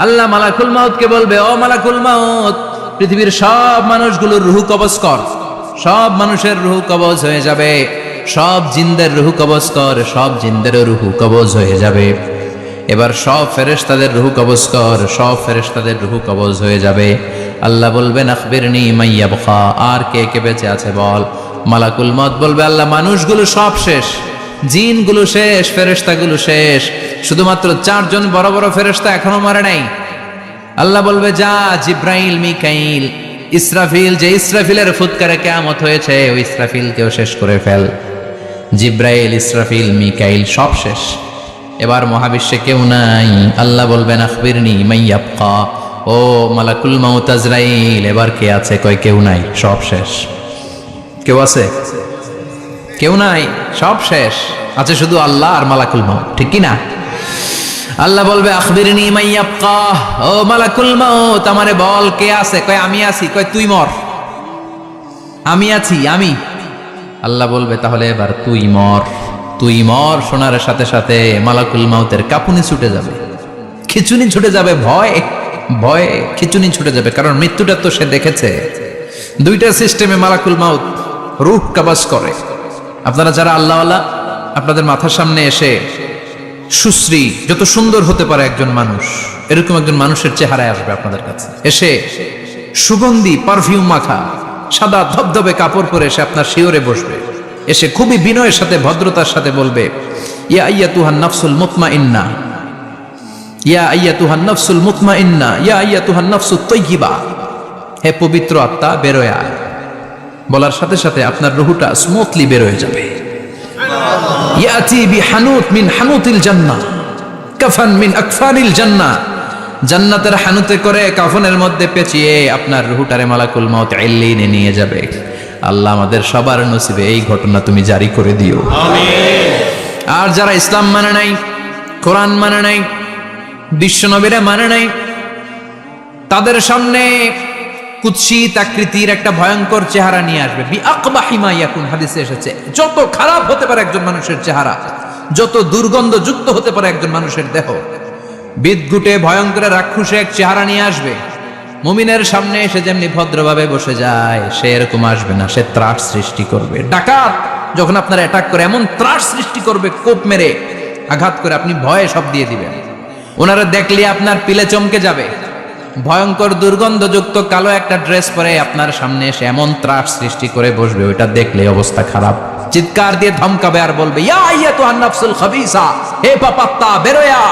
আল্লাহ মালাকুল মাউতকে বলবে, ও মালাকুল মাউত, পৃথিবীর সব মানুষগুলোর রুহু কবজ কর। সব মানুষের রুহু কবজ হয়ে যাবে, সব জিনদের রুহু কবজ কর, সব জিনদেরও রুহু কবজ হয়ে যাবে। এবার সব ফেরেশতাদের রুহু কবজ কর, সব ফেরেশতাদের রুহু কবজ হয়ে যাবে। আল্লাহ বলবেন আখবিরনি মান ইয়াবকা, আর কে কে বেঁচে আছে বল। মালাকুল মাউত বলবে, আল্লাহ মানুষগুলো সব শেষ, জিনগুলো শেষ, ফেরেশতাগুলো শেষ, শুধুমাত্র 4 জন বড় বড় ফেরেশতা এখনো মরে নাই। আল্লাহ বলবে, যা জিব্রাইল, মিকাইল, ইসরাফিল, যে ইসরাফিলের ফুৎকারে কিয়ামত হয়েছে ওই ইসরাফিলকেও শেষ করে ফেল। জিব্রাইল, ইসরাফিল, মিকাইল সব শেষ, এবার মহাবিশ্বে কেউ নাই। আল্লাহ বলবেন আখবিরনি মান ইয়াবকা, ও মালাকুল মাউত আজরাইল, এবার কে আছে? কয় কেউ নাই, সব শেষ। কেউ আছে? কেউ নাই, সব শেষ, আছে শুধু আল্লাহ আর মালাকুল মাউত, ঠিক কি না? আল্লাহ বলবে আখবিরনি মান ইয়াবকা, ও মালাকুল মাউত আমারে বল কে আছে? কয় আমি আছি। কয় তুই মর। আমি আছি, আমি। আল্লাহ বলবে তাহলে এবার তুই মর। তুই মর শোনার সাথে সাথে মালাকুল মাউতের কাঁপুনি ছুটে যাবে, খিচুনি ছুটে যাবে, ভয় ভয়ে খিচুনি ছুটে যাবে, কারণ মৃত্যুটা তো সে দেখেছে। দুইটা সিস্টেমে মালাকুল মাউত রূহ কবজ করে। আপনারা যারা আল্লাহওয়ালা, আপনাদের মাথার সামনে এসে সুশ্রী, যত সুন্দর হতে পারে একজন মানুষ, এরকম একজন মানুষের চেহারায় আসবে আপনাদের কাছে, এসে সুগন্ধি পারফিউম মাখা সাদা ধবধবে কাপড় পরে এসে আপনার শিওরে বসবে, এসে খুবই বিনয়ের সাথে ভদ্রতার সাথে বলবে, ইয়া আইয়াতুহান নাফসুল মুতমাইন্না, ইয়া আইয়াতুহান নাফসুল মুতমাইন্না, ইয়া আইয়াতুহান নাফসুত তাইয়্যিবা, হে পবিত্র আত্মা বেরোয় আয়। বলার সাথে সাথে আপনার রুহটা স্মুথলি বের হয়ে যাবে। ইয়াতি বিহানুত মিন হানুতিল জান্নাহ, কাফান মিন আকফানিল জান্নাহ, জান্নাতের হানুতে করে কাফনের মধ্যে পেঁচিয়ে আপনার রুহটারে মালাকুল মাউত ইল্লিনে নিয়ে যাবে। আল্লাহ আমাদের সবার নসিবে এই ঘটনা তুমি জারি করে দিও, আমিন। আর যারা ইসলাম মানে নাই, কোরআন মানে নাই, বিশ্বনবীরা মানে নাই, তাদের সামনে কুৎসিত আকৃতির একটা ভয়ঙ্কর চেহারা নিয়ে আসবে। বিআকবাহি মা ইয়াকুন, হাদিসে এসেছে, যত খারাপ হতে পারে একজন মানুষের চেহারা, যত দুর্গন্ধযুক্ত হতে পারে একজন মানুষের দেহ, বিদঘুটে ভয়ঙ্কর রাক্ষসে এক চেহারা নিয়ে আসবে। মুমিনের সামনে এসে যেমনি ভদ্রভাবে বসে যায়, সে এরকম আসবে না, সে ত্রাস সৃষ্টি করবে। ডাকাত যখন আপনার অ্যাটাক করে এমন ত্রাস সৃষ্টি করবে, কোপ মেরে আঘাত করে আপনি ভয়ে সব দিয়ে দিবেন। ওনারা দেখলে আপনার পিলে চমকে যাবে। ভয়ঙ্কর দুর্গন্ধযুক্ত কালো একটা ড্রেস পরে আপনার সামনে এসে এমন ত্রাস সৃষ্টি করে বসবে, ওইটা দেখলে অবস্থা খারাপ। চিৎকার দিয়ে ধমকাবে আর বলবে, ইয়া আইয়াতুহান নাফসুল খাবিসা, হে পাপাত্তা বেরোয়া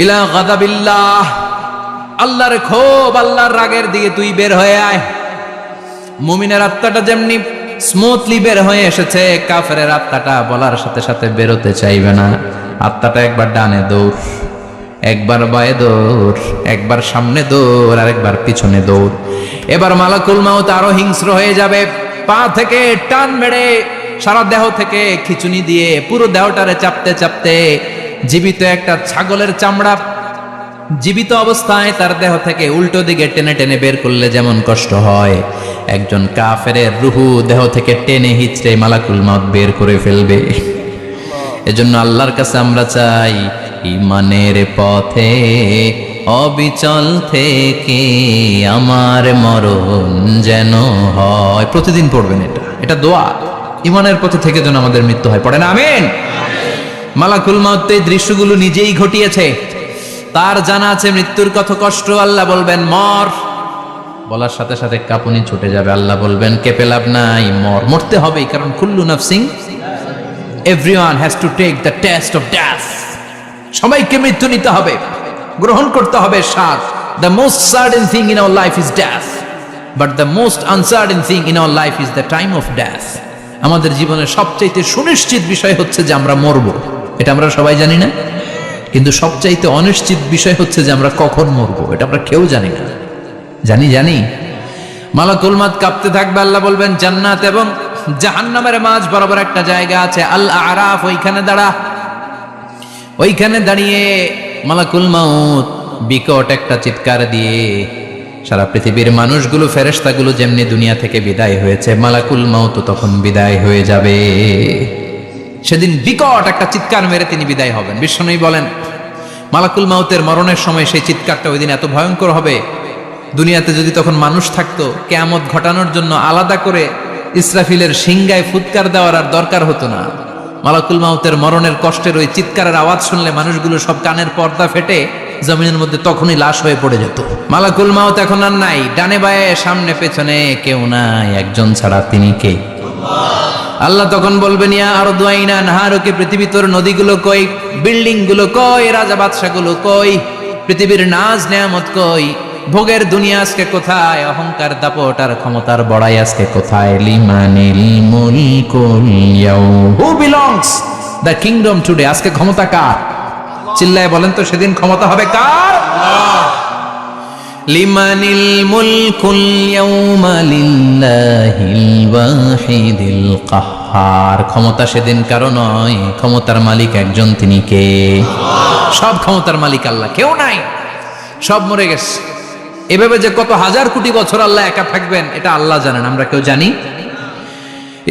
ইলা গাদাবিল্লাহ, আল্লাহর ক্ষোভ, আল্লাহর রাগের দিকে তুই বের হয়ে আয়। মুমিনের আত্মাটা যেমনি স্মুথলি বের হয়ে এসেছে, কাফেরের আত্মাটা বলার সাথে সাথে বেরোতে চাইবে না। আত্মাটা একবার ডানে দৌড়, একবার বায়ে দৌড়, একবার সামনে দৌড়, আর একবার পিছনে দৌড়। এবার মালাকুল মাউত আরো হিংস্র হয়ে যাবে, পা থেকে টান মেরে সারা দেহ থেকে খিচুনি দিয়ে পুরো দেহটারে চাপতে চাপতে জীবিত একটা ছাগলের চামড়া জীবিত অবস্থায় তার দেহ থেকে উল্টো দিকে টেনে টেনে বের করলে যেমন কষ্ট হয়, একজন কাফেরের রুহু দেহ থেকে টেনে হিচড়ে মালাকুল মউত বের করে ফেলবে। এজন্য আল্লাহর কাছে আমরা চাই, ঈমানের পথে অবিচল থেকে আমার মরণ যেন হয়। প্রতিদিন পড়বেন এটা দোয়া, ঈমানের পথে থেকে যেন আমাদের মৃত্যু হয়। পড়েন আমিন। মালাকুল মউত এই দৃশ্যগুলো নিজেই ঘটিয়েছে, তার জানা আছে মৃত্যুর কত কষ্ট। আল্লাহ বলবেন মর, বলার সাথে সাথে কাঁপুনি ছুটে যাবে। আল্লাহ বলবেন কেঁপে লাভ নাই, মরতে হবেই, কারণ কুল্লু নাফসিন, everyone has to take the test of death. সবাইকে মৃত্যু নিতে হবে, গ্রহণ করতে হবে স্বাদ। The most certain thing in our life is death, but the most uncertain thing in our life is the time of death. আমাদের জীবনের সবচাইতে সুনিশ্চিত বিষয় হচ্ছে যে আমরা মরব, এটা আমরা সবাই জানি না, কিন্তু সবচাইতে অনিশ্চিত বিষয় হচ্ছে যে আমরা কখন মরব, এটা আমরা কেউ জানি না। জানি মালাকুল মউত কাঁপতে থাকবে। আল্লাহ বলবেন জান্নাত এবং জাহান্নামের মাঝ বরাবর একটা জায়গা আছে, আল আরাফ, ওইখানে দাঁড়া। ওইখানে দাঁড়িয়ে মালাকুল মউত বিকট একটা চিৎকার দিয়ে সারা পৃথিবীর মানুষগুলো, ফেরেশতাগুলো যেমনি দুনিয়া থেকে বিদায় হয়েছে, মালাকুল মউত তখন বিদায় হয়ে যাবে। সেদিন বিকট একটা চিৎকার মেরে তিনি বিদায় হবেন। বিশ্বনবী বলেন মালাকুল মউতের মরণের সময় সেই চিৎকারটা ওই দিন এত ভয়ঙ্কর হবে, দুনিয়াতে যদি তখন মানুষ থাকতো, কিয়ামত ঘটানোর জন্য আলাদা করে ইসরাফিলের সিংগায় ফুৎকার দেওয়ার আর দরকার হতো না। মালাকুল মউতের মরণের কষ্টের ওই চিৎকারের আওয়াজ শুনলে মানুষগুলো সব কানের পর্দা ফেটে জমিনের মধ্যে তখনই লাশ হয়ে পড়ে যেত। মালাকুল মউত এখন আর নাই, ডানে বায়ে সামনে পেছনে কেউ নাই, একজন ছাড়া, তিনি কে? আল্লাহ তখন বলবেন ইয়া আরদু আইনা নাহারুকে, পৃথিবী তোর নদীগুলো কই, বিল্ডিং গুলো কই, রাজা বাদশাগুলো কই, পৃথিবীর নাজ নেয়ামত কই, ভোগের দুনিয়া আজকে কোথায়, অহংকার দাপট আর ক্ষমতার বড়াই আজকে কোথায়? লিমানিল মুলকুল ইয়াউম, who belongs the kingdom today, আজকে ক্ষমতা কার? চিল্লায় বলেন তো সেদিন ক্ষমতা হবে কার? লিমানিল মুলকুল ইয়াউমা লিল্লাহিল ওয়াহিদিল কাহ্হার, ক্ষমতা সেদিন কারো নয়, ক্ষমতার মালিক একজন, তিনি কে? সব ক্ষমতার মালিক আল্লাহ, কেউ নাই, সব মরে গেছে। এভাবে যে কত হাজার কোটি বছর আল্লাহ একা থাকবেন এটা আল্লাহ জানেন, আমরা কেউ জানি?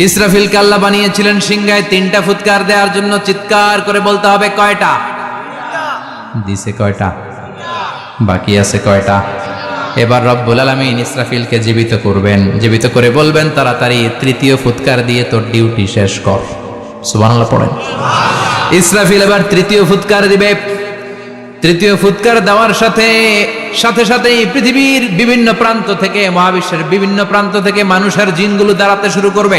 ইসরাফিলকে আল্লাহ বানিয়েছিলেন সিংহায় 3টা ফুৎকার দেওয়ার জন্য, চিৎকার করে বলতে হবে কয়টা? দিছে কয়টা? বাকি আছে কয়টা? এবার রব্বুল আলামিন ইসরাফিলকে জীবিত করবেন, জীবিত করে বলবেন তাড়াতাড়ি 3য় ফুৎকার দিয়ে তোর ডিউটি শেষ কর। সুবহানাল্লাহ পড়েন। ইসরাফিল এবার 3য় ফুৎকার দিবে। 3য় ফুৎকার দেওয়ার সাথে সাথেই পৃথিবীর বিভিন্ন প্রান্ত থেকে, মহাবিশ্বের বিভিন্ন প্রান্ত থেকে মানুষের জিনগুলো দাঁড়াতে শুরু করবে।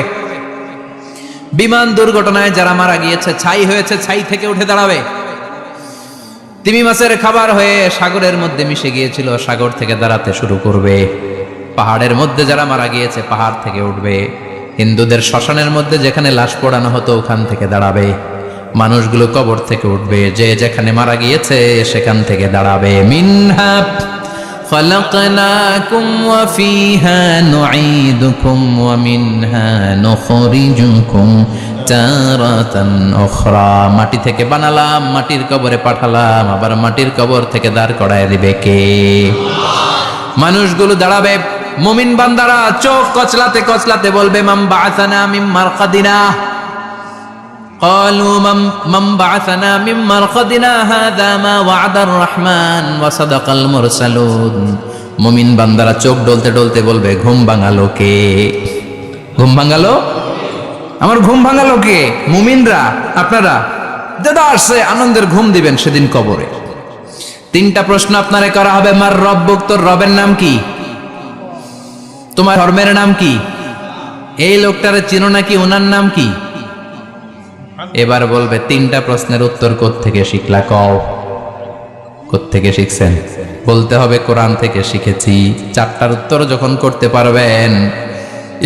বিমান দুর্ঘটনায় যারা মারা গিয়েছে, ছাই হয়েছে, ছাই থেকে উঠে দাঁড়াবে। তিমি মাছের খাবার হয়ে সাগরের মধ্যে মিশে গিয়েছিল, সাগর থেকে দাঁড়াতে শুরু করবে। পাহাড়ের মধ্যে যারা মারা গিয়েছে, পাহাড় থেকে উঠবে। হিন্দুদের শ্মশানের মধ্যে যেখানে লাশ পোড়ানো হতো, ওখান থেকে দাঁড়াবে। মানুষগুলো কবর থেকে উঠবে, যে যেখানে মারা গিয়েছে সেখান থেকে দাঁড়াবে। মিনহা খালাকনাকুম ওয়া ফিহা নুঈদুকুম ওয়া মিনহা নুখরিজুকুম তারাতান উখরা, মাটি থেকে বানালাম, মাটির কবরে পাঠালাম, আবার মাটির কবর থেকে দাঁড় করায় দিবে কে? মানুষগুলো দাঁড়াবে। মুমিন বান্দারা চোখ কচলাতে কচলাতে বলবে মান বাআসানা মিন মারকাদিনা, قالوا من بعثنا من مرقدنا هذا ما وعد الرحمن وصدق المرسلون। মুমিন বান্দারা চোখ ডলতে ডলতে বলবে ঘুম ভাঙালো কে? ঘুম ভাঙালো? আমার ঘুম ভাঙালো কে? মুমিনরা, আপনারা দাদা আসছে, আনন্দের ঘুম দিবেন সেদিন কবরে। 3টা প্রশ্ন আপনারে করা হবে। মার রব্বুক, তোর রবের নাম কি? তোমার ধর্মের নাম কি? এই লোকটারে চিনো নাকি? ওনার নাম কি? এবার বলবে 3টা প্রশ্নের উত্তর কোত্থেকে শিখলা? কও কোত্থেকে শিখছেন? বলতে হবে কোরআন থেকে শিখেছি। 4টার উত্তর যখন করতে পারবেন,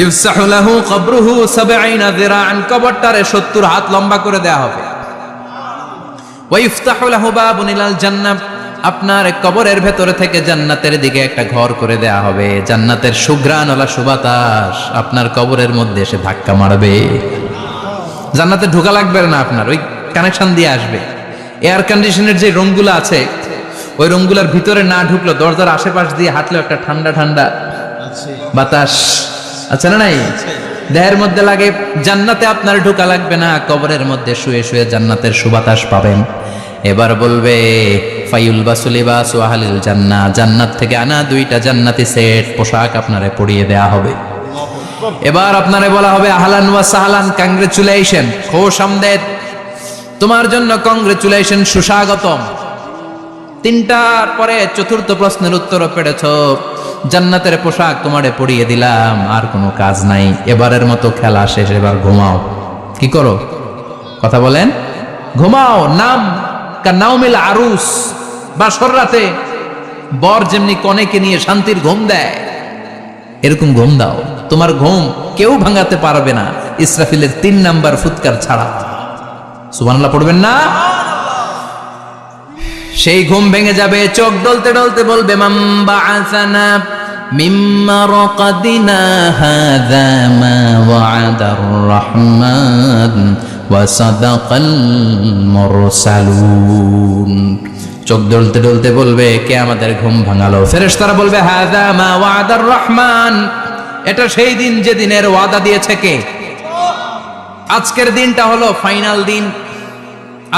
ইফসাহু লাহু কবরুহু 70 যিরাআন, কবরটারে 70 হাত লম্বা করে দেয়া হবে। ওয়া ইফতাহু লাহু বাবুন ইলাল জান্নাহ, আপনার কবরের ভেতরে থেকে জান্নাতের দিকে একটা ঘর করে দেয়া হবে। জান্নাতের সুঘ্রাণওয়ালা সুবাতাস আপনার কবরের মধ্যে এসে ধাক্কা মারবে। জান্নাতে ঢোকা লাগবে না আপনার, ওই কানেকশন দিয়ে আসবে। এয়ার কন্ডিশনের যে রুমগুলো আছে ওই রুমগুলোর ভিতরে না ঢুকলো, দরজার আশেপাশ দিয়ে হাঁটলেও একটা ঠান্ডা ঠান্ডা বাতাস আছে না নাই, দেহের মধ্যে লাগে। জান্নাতে আপনার ঢোকা লাগবে না, কবরের মধ্যে শুয়ে শুয়ে জান্নাতের সুবাতাস পাবেন। এবার বলবে ফাইউল বাসুলিবাস ওয়াহালিল জান্নাহ, জান্নাত থেকে আনা 2টা জান্নাতি সেট পোশাক আপনারে পরিয়ে দেয়া হবে। এবার আপনারে বলা হবে আহলান ওয়া সাহলান, কংগ্রেচুলেশন, খুশ আমদেদ, তোমার জন্য কংগ্রেচুলেশন, সুস্বাগতম। 3টার পরে 4র্থ প্রশ্নের উত্তরও পেরেছ, জান্নাতের পোশাক তোমারে পরিয়ে দিলাম, আর কোনো কাজ নাই, এবারের মতো খেলা শেষ, এবার ঘুমাও। কি করো? কথা বলেন। ঘুমাও। নাম কানাউমিল আরুস, বাসর রাতে বর যেমনি কনেকে নিয়ে শান্তির ঘুম দেয়, এরকম ঘুম দাও। তোমার ঘুম কেউ ভাঙাতে পারবে না, ইসরাফিলের 3 নাম্বার ফুৎকার ছাড়া। সুবহানাল্লাহ পড়বেন না? সেই ঘুম ভেঙে যাবে, চোখ ডলতে ডলতে বলবে মান বাআসানা মিম্মা রাকাদিনা হাযা মা ওয়া'দার রাহমান ওয়া সাদাকাল মুরসালুন। চোখ ডলতে ডলতে বলবে কে আমাদের ঘুম ভাঙালো? ফেরেশতারা বলবে হাযা মা ওয়া'দার রাহমান, এটা সেই দিন যেদিনের ওয়াদা দিয়েছে কে? আজকের দিনটা হলো ফাইনাল দিন,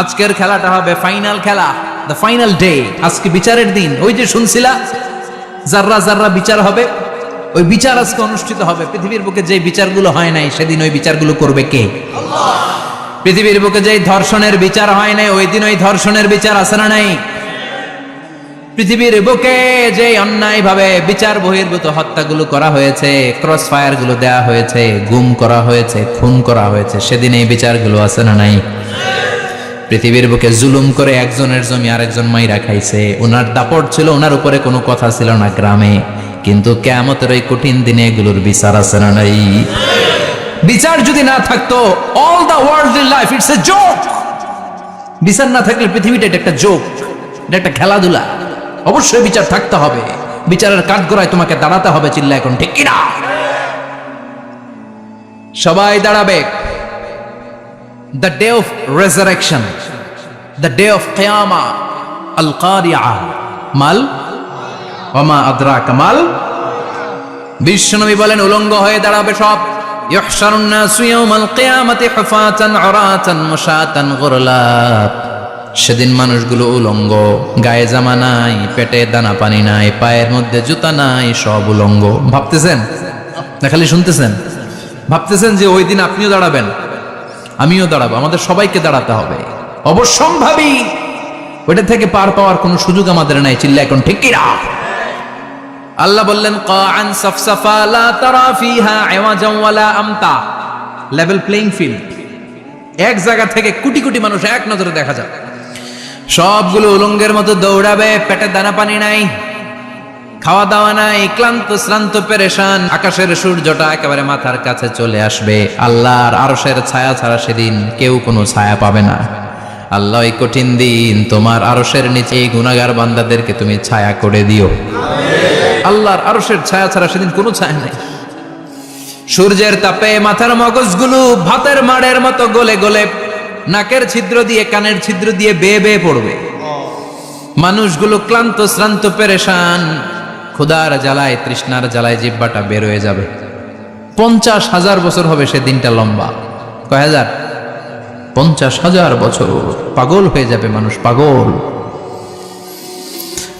আজকের খেলাটা হবে ফাইনাল খেলা, দ্য ফাইনাল ডে। আজকে বিচারের দিন। ওই যে শুনছিলা জাররা জাররা বিচার হবে, ওই বিচার আজকে অনুষ্ঠিত হবে। পৃথিবীর বুকে যে বিচারগুলো হয় নাই সেদিন ওই বিচারগুলো করবে কে? আল্লাহ। পৃথিবীর বুকে যে ধর্ষণের বিচার হয় নাই ওই দিন ওই ধর্ষণের বিচার আছে না নাই? পৃথিবীর বুকে যে অন্যায় ভাবে বিচার বহির্ভূত হত্যাগুলো করা হয়েছে, ক্রস ফায়ার গুলো দেয়া হয়েছে, গুম করা হয়েছে, খুন করা হয়েছে, সেদিন এই বিচারগুলো আছে না নাই? পৃথিবীর বুকে জুলুম করে একজনের জমি আরেকজন মাইরা খাইছে, ওনার দাপট ছিল, ওনার উপরে কোনো কথা ছিল না গ্রামে, কিন্তু কিয়ামতের ওই কঠিন দিনে এগুলোর বিচার আছে না নাই? বিচার যদি না থাকতো, all the worldly life it's a joke. বিচার না থাকলে পৃথিবীটা এটা একটা জোক, এটা একটা খেলাধুলা। অবশ্যই বিচার থাকতে হবে, বিচারের কাঠগড়ায় তোমাকে দাঁড়াতে হবে। চিল্লা এখন ঠিক কিনা? সবাই দাঁড়াবে। The day of resurrection, the day of qiyamah, al-qari'ah, mal wama adraka mal। বিশ্বনবী বলেন উলঙ্গ হয়ে দাঁড়াবে সব। ইহশারুন নাসু ইয়াওমাল কিয়ামাতি হুফাতান উরাতান মুশাতান গুরলা। সেদিন মানুষগুলো উলঙ্গ, গায়ে জামা নাই, পেটে দানা পানি নাই, পায়ের মধ্যে জুতা নাই, সব উলঙ্গ। ভাবতেছেন না খালি শুনতেছেন? ভাবতেছেন যে ওই দিন আপনিও দাঁড়াবেন, আমিও দাঁড়াবো, আমাদের সবাইকে দাঁড়াতে হবে। অবশ্যম্ভাবী, ওইটা থেকে পার পাওয়ার কোনো সুযোগ আমাদের নাই। চিল্লা এখন ঠিক কিনা? আল্লাহ বললেন কাআন সাফসাফা লা তারা ফিহা আওয়াজান ওয়ালা আমতা, লেভেল প্লেইং ফিল্ড। এক জায়গা থেকে কোটি কোটি মানুষ এক নজরে দেখা যাবে, সবগুলো উলঙ্গের মতো দৌড়াবে, পেটে দানা পানি নাই, খাওয়া দাওয়া নাই, ক্লান্ত শ্রান্ত পেরেশান। আকাশের সূর্যটা একেবারে মাথার কাছে চলে আসবে। আল্লাহর আরশের ছায়া ছাড়া সেদিন কেউ কোনো ছায়া পাবে না। আল্লাহ এই কঠিন দিন তোমার আরশের নিচে এই গুনাহগার বান্দাদেরকে তুমি ছায়া করে দিও। আল্লাহর আরশের ছায়া ছাড়া সেদিন কোনো ছায়া নাই। সূর্যের তাপে মাথার মগজগুলো ভাতের মাড়ের মতো গলে গলে নাকের ছিদ্র দিয়ে কানের ছিদ্র দিয়ে বেয়ে বেয়ে পড়বে। মানুষগুলো ক্লান্ত শ্রান্ত পেরেশান, ক্ষুধার জ্বালায় তৃষ্ণার জ্বালায় জিহ্বাটা বের হয়ে যাবে। 50,000 বছর হবে সে দিনটা লম্বা। কয় হাজার? 50,000 বছর। পাগল হয়ে যাবে মানুষ, পাগল।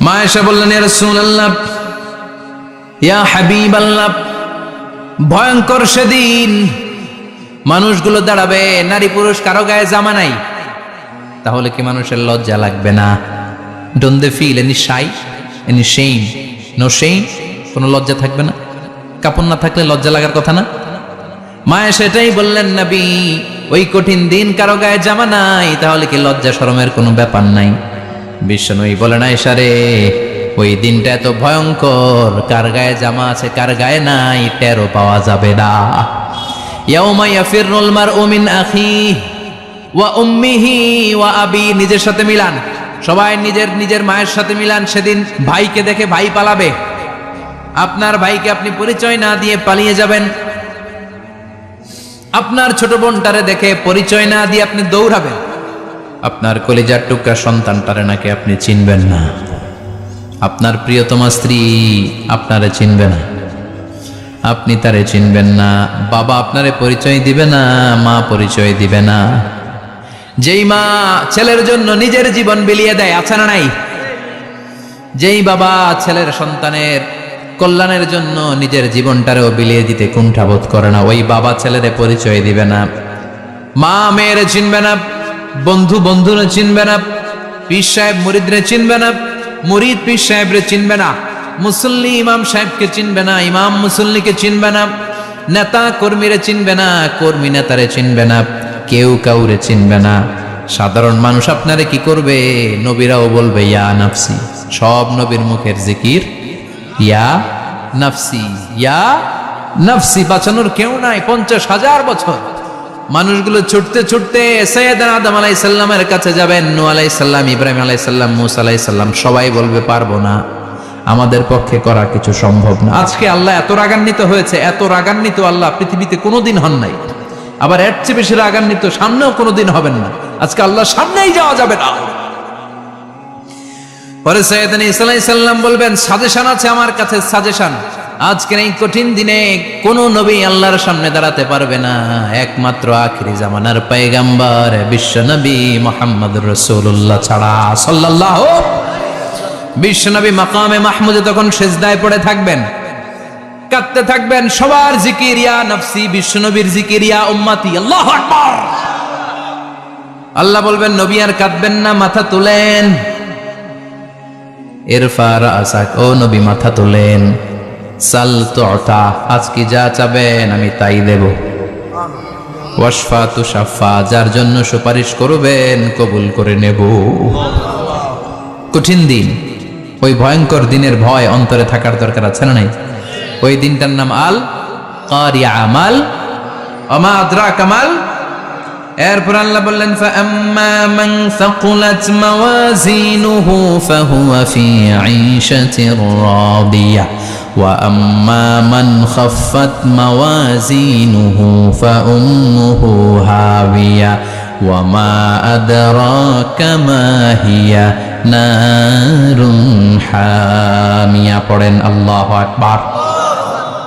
মা আয়েশা বললেন ইয়া রাসূলুল্লাহ, ইয়া হাবিবাল্লাহ, ভয়ঙ্কর সেদিন মানুষগুলো দাঁড়াবে, নারী পুরুষ কারো গায়ে জামা নাই, তাহলে কি মানুষের লজ্জা লাগবে না? Don't they feel any shy, any shame? No shame, কোনো লজ্জা থাকবে না? কাপড় না থাকলে লজ্জা লাগার কথা না? মায়ে সেটাই বললেন নবী, ওই কঠিন দিন কারো গায়ে জামা নাই, তাহলে কি লজ্জা শরমের কোনো ব্যাপার নাই? বিশ্বনবী বলেন আয়েশা রে, ওই দিনটা এত ভয়ঙ্কর, কার গায়ে জামা আছে কার গায়ে নাই টেরও পাওয়া যাবে না। ইয়াউমা ইয়াফিরুল মারউ মিন আখিহি ওয়া উম্মিহি ওয়া আবি, নিজের সাথে মিলান, সবাই নিজের নিজের মায়ের সাথে মিলান। সেদিন ভাইকে দেখে ভাই পালাবে, আপনার ভাইকে আপনি পরিচয় না দিয়ে পালিয়ে যাবেন। আপনার ছোট বোনটারে দেখে পরিচয় না দিয়ে আপনি দৌড়াবেন। আপনার কলিজার টুকরা সন্তানটারে নাকি আপনি চিনবেন না। আপনার প্রিয়তমা স্ত্রী আপনারে চিনবে না, আপনি তারে চিনবেন না, বাবা আপনারে পরিচয় দিবে না, মা পরিচয় দিবে না। যেই মা ছেলের জন্য নিজের জীবন বিলিয়ে দেয়, আছে না নাই? যেই বাবা ছেলের সন্তানের কল্যাণের জন্য নিজের জীবনটারেও বিলিয়ে দিতে কুণ্ঠাবোধ করে না, ওই বাবা ছেলেরে পরিচয় দিবে না। মা মেয়েরে চিনবে না, বন্ধু বন্ধুরে চিনবে না, পীর সাহেব মুরিদরে চিনবে না, মুরিদ পীর সাহেবরে চিনবে না, মুসল্লি ইমাম সাহেবকে চিনবে না, ইমাম মুসল্লিকে চিনবে না, নেতা কর্মীরে চিনবে না, কর্মী নেতারে চিনবে না, কেউ কাউরে চিনবে না। সাধারণ মানুষ আপনারে কি করবে? নবীরাও বলবে ইয়া নাফসি। সব নবীর মুখের জিকির ইয়া নাফসি, ইয়া নাফসি। বাঁচানোর কেউ নাই। 50,000 বছর মানুষগুলো ছুটতে ছুটতে সৈয়দনা আদম আলাইহিস সালামের কাছে যাবেন, নূহ আলাইহিস সালাম, ইব্রাহিম আলাইহিস সালাম, মূসা আলাইহিস সালাম, সবাই বলবে পারবো না, আমাদের পক্ষে করা কিছু সম্ভব না। আজকে আল্লাহ এত রাগান্বিত হয়েছে, এত রাগান্বিত আল্লাহ পৃথিবীতে কোনোদিন হন নাই। আবার এর চেয়ে বেশি রাগান্বিত সামনেও কোনোদিন হবেন না। আজকে আল্লাহর সামনেই যাওয়া যাবে না। পরে সৈয়দনা ঈসা আলাইহিস সালাম বলবেন সাজেশন আছে আমার কাছে, সাজেশন। আজকের এই কঠিন দিনে কোন নবী আল্লাহর সামনে দাঁড়াতে পারবে না, একমাত্র আখিরি জামানার পয়গম্বর বিশ্ব নবী মুহাম্মদুর রাসূলুল্লাহ ছাড়া সাল্লাল্লাহু। বিশ্ব নবী মাকামে মাহমুদে তখন সিজদায় পড়ে থাকবেন, কাঁদতে থাকবেন, সবার জিকির ইয়া নফসি, বিশ্ব নবীর জিকির ইয়া উম্মতি, আল্লাহু আকবার। আল্লাহ বলবেন নবী আর কাঁদবেন না, মাথা তুলেন। ইরফা রাসাক, ও নবী মাথা তুলেন। সাল তুতা, আজকে যা চাবেন আমি তাই দেব। ওয়াশফা তুশাফা, যার জন্য সুপারিশ করবেন কবুল করে নেব। কঠিন দিন, ওই ভয়ঙ্কর দিনের ভয় অন্তরে থাকার দরকার আছে না নাই? ওই দিনটার নাম আল কারিয়া, আমাল ওমা আদরাকা মাল। এরপর আল্লাহ বললেন ফাআম্মা মান সাকুলাত মাওয়াজিনুহু ফাহুয়া ফি আইশাতির রাদিয়া ওয়া আম্মা মান খাফফাত মাওয়াজিনুহু ফাউম্মুহু হাবিয়া ওয়া মা আদরাকা মা হিয়া নারুন হামিয়া। পড়েন আল্লাহু আকবার।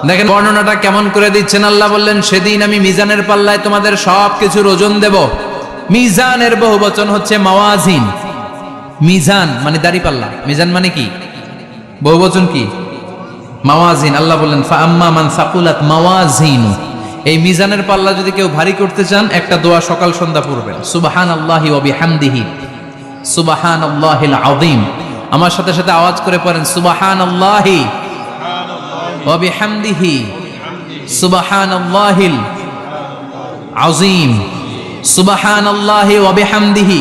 দেখেন বর্ণনাটা কেমন করে দিচ্ছেন। আল্লাহ বললেন সেদিন আমি মিজানের পাল্লায় তোমাদের সব কিছুর ওজন দেব। মিজানের বহুবচন হচ্ছে মাওয়াজিন। মিজান মানে দাড়ি পাল্লা, মিজান মানে কি? বহুবচন কি? মাওয়াজিন। আল্লাহ বললেন ফাআম্মা মান সাকুলাত মাওয়াজিনু, এই মিজানের পাল্লা যদি কেউ ভারী করতে চান একটা দোয়া সকাল সন্ধ্যা পড়বেন, সুবহানাল্লাহি ওয়া বিহামদিহি সুবহানাল্লাহিল আযীম। আমার সাথে সাথে আওয়াজ করে পড়েন সুবহানাল্লাহি ওয়া বিহামদিহি সুবহানাল্লাহিল আযীম, সুবহানাল্লাহি ওয়া বিহামদিহি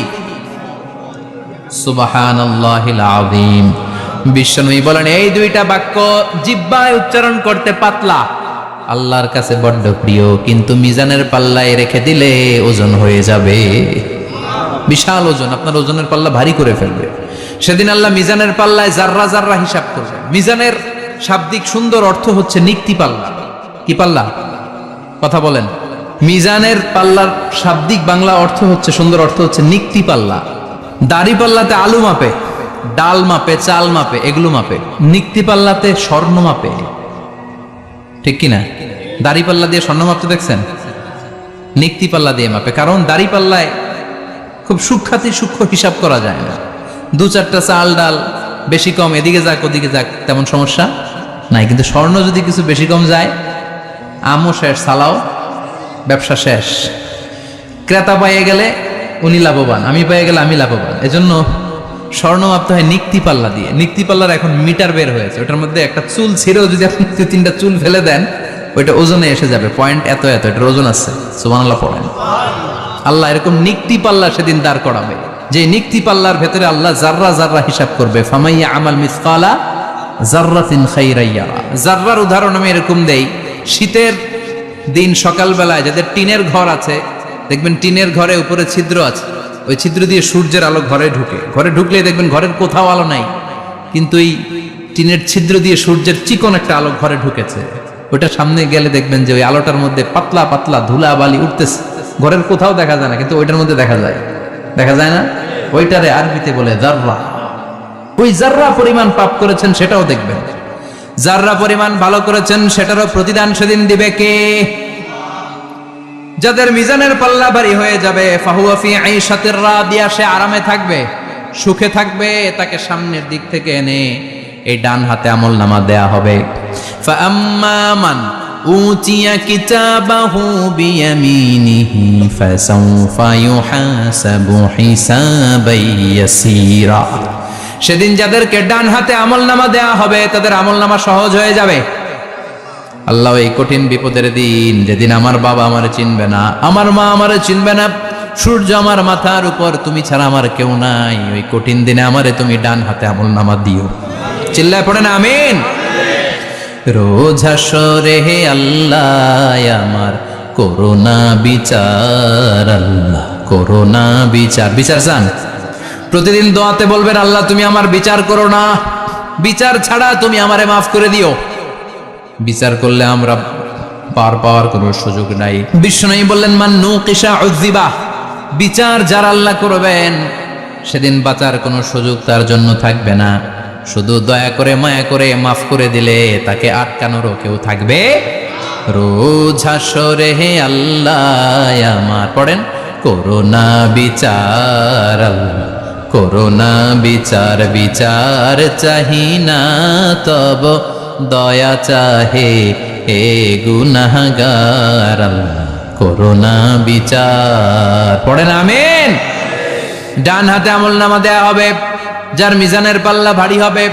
সুবহানাল্লাহিল আযীম। বিশ্বনবী বলেন এই দুইটা বাক্য জিহ্বায় উচ্চারণ করতে পাতলা, আল্লাহর কাছে বড্ড প্রিয়, কিন্তু মিজানের পাল্লায় রেখে দিলে ওজন হয়ে যাবে, বিশাল ওজন, আপনার ওজনের পাল্লা ভারী করে ফেলবে। সেদিন আল্লাহ মিজানের পাল্লায় জাররা জাররা হিসাব করবে। মিজানের শাব্দিক সুন্দর অর্থ হচ্ছে নিক্তি পাল্লা। কি পাল্লা? কথা বলেন। মিজানের পাল্লার শাব্দিক বাংলা অর্থ হচ্ছে, সুন্দর অর্থ হচ্ছে নিক্তি পাল্লা। দাড়ি পাল্লাতে আলু মাপে, ডাল মাপে, চাল মাপে, এগুলো মাপে। নিক্তি পাল্লাতে স্বর্ণ মাপে, ঠিক কিনা? দাড়ি পাল্লা দিয়ে স্বর্ণ মাপতে দেখছেন? নিক্তি পাল্লা দিয়ে মাপে। কারণ দাড়ি পাল্লায় খুব সূক্ষ্ম হিসাব করা যায় না। 2-4টা চাল ডাল বেশি কম এদিকে যাক ওদিকে যাক তেমন সমস্যা নাই, কিন্তু স্বর্ণ যদি কিছু বেশি কম যায়, আমও শেষ, সালাও, ব্যবসা শেষ। ক্রেতা পাইয়ে গেলে উনি লাভবান, আমি পাইয়ে গেলে আমি লাভবান। এজন্য স্বর্ণ মাপতে হয় নিক্তি পাল্লা দিয়ে। নিক্তি পাল্লার এখন মিটার বের হয়েছে, ওটার মধ্যে একটা চুল ছিঁড়েও যদি আপনি 2-3টা চুল ফেলে দেন ওইটা ওজনে এসে যাবে, পয়েন্ট এত এত, এটার ওজন আছে। সুবহানাল্লাহ পড়েন। আল্লাহ এরকম নিক্তি পাল্লা সেদিন দাঁড় করাবে, যে নিক্তি পাল্লার ভেতরে আল্লাহ জাররা জাররা হিসাব করবে। ফামাইয়া আমাল মিসকালা জাররাতিন খাইরান ইয়ারা। জাররার উদাহরণ আমি এরকম দেই, শীতের দিন সকালবেলায় যাদের টিনের ঘর আছে, দেখবেন টিনের ঘরে উপরে ছিদ্র আছে, ওই ছিদ্র দিয়ে সূর্যের আলো ঘরে ঢুকে। ঘরে ঢুকলে দেখবেন ঘরের কোথাও আলো নাই, কিন্তু এই টিনের ছিদ্র দিয়ে সূর্যের চিকন একটা আলো ঘরে ঢুকেছে। ওটা সামনে গেলে দেখবেন যে ওই আলোটার মধ্যে পাতলা পাতলা ধুলা বালি উঠতেছে, ঘরের কোথাও দেখা যায় না, কিন্তু ওইটার মধ্যে দেখা যায়। দেখা যায় না? ওইটারে আরবিতে বলে জাররা। ওই যাররা পরিমাণ পাপ করেছেন সেটাও দেখবেন, যাররা পরিমাণ ভালো করেছেন সেটারও প্রতিদান সেদিন দিবে কে? যাদের মিজানের পাল্লা ভারী হয়ে যাবে, ফাহুয়া ফি আইশাতির রাদিয়া, সে আরামে থাকবে, সুখে থাকবে, তাকে সামনের দিক থেকে এনে এই ডান হাতে আমলনামা দেয়া হবে। ফাআম্মা মান উতিয়া কিতাবাহু বিয়ামিনিহি ফাসাউফা ইউহাসাবু হিসাবান ইয়াসীরা, সেদিন যাদেরকে ডান হাতে আমলনামা দেয়া হবে তাদের আমলনামা সহজ হয়ে যাবে। আল্লাহ, এই কঠিন বিপদের দিন, যেদিন আমার বাবা আমারে চিনবে না, আমার মা আমারে চিনবে না, সূর্য আমার মাথার উপর, তুমি ছাড়া আমার কেউ নাই, ওই কঠিন দিনে আমারে তুমি ডান হাতে আমলনামা দিও। চিল্লায় পড়েন আমিন। রোজ হাসরে হে আল্লাহ আমার করোনা বিচার, আল্লাহ করোনা বিচার। বিচার চান? প্রতিদিন দোয়াতে বলবেন, আল্লাহ তুমি আমার বিচার করো না, বিচার ছাড়া তুমি আমারে মাফ করে দিও। বিচার করলে আমরা পার পাওয়ার কোনো সুযোগ নাই। বিশ্বনবী বললেন, মান নুকিশা উযিবা, বিচার যার আল্লাহ করবেন সেদিন বাঁচার কোনো সুযোগ তার জন্য থাকবে না। শুধু দয়া করে মায়া করে মাফ করে দিলে তাকে আটকানোরও কেউ থাকবে। রোজ হাসরে হে আল্লাহ আমার, পড়েন, করোনা বিচার, আল্লাহ করোনা বিচার, বিচার চাহি না তব দয়া চাহে হে গুনাহগার, আল্লাহ করোনা বিচার। পড়েন আমিন। ডান হাতে আমলনামা দেয়া হবে যার মিজানের পাল্লা ভারী হবে।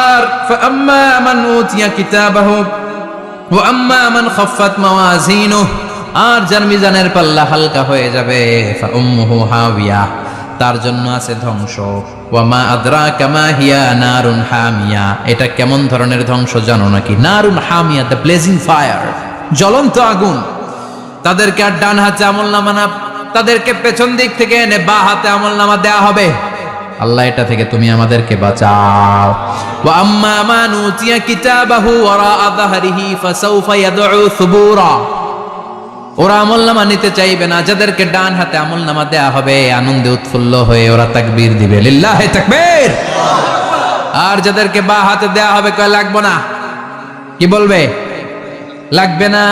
আর ফাআম্মা মান উতিয়া কিতাবাহু ওয়া আম্মা মান খাফফাত মাওয়াজিনুহু, আর যার মিজানের পাল্লা হালকা হয়ে যাবে, ফাউম্মুহু হাওিয়া, তার জন্য আছে ধ্বংস। ওয়া মা আদরাকা মা হিয়া নারুন হামিয়া, এটা কেমন ধরনের ধ্বংস জানো নাকি? নারুন হামিয়া, দ্য ব্লেজিং ফায়ার, জ্বলন্ত আগুন। তাদেরকে আর ডান হাতে আমলনামা না, তাদেরকে পেছন দিক থেকে এনে বা হাতে আমলনামা দেয়া হবে। আল্লাহ, এটা থেকে তুমি আমাদেরকে বাঁচাও। ওয়া আম্মা মান উতিয়া কিতাবাহু ওয়ারা যাহরিহি ফাসাউফা ইয়াদউ সুবুরা, ওরা আমলনামা নিতে চাইবে না। যাদেরকে ডান হাতে আমলনামা দেয়া হবে আনন্দে উৎফুল্ল হয়ে ওরা তাকবীর দিবে, লিল্লাহি তাকবীর। আর যাদেরকে বা হাতে দেয়া হবে কয় লাগবে না, কি বলবে? লাগবে না,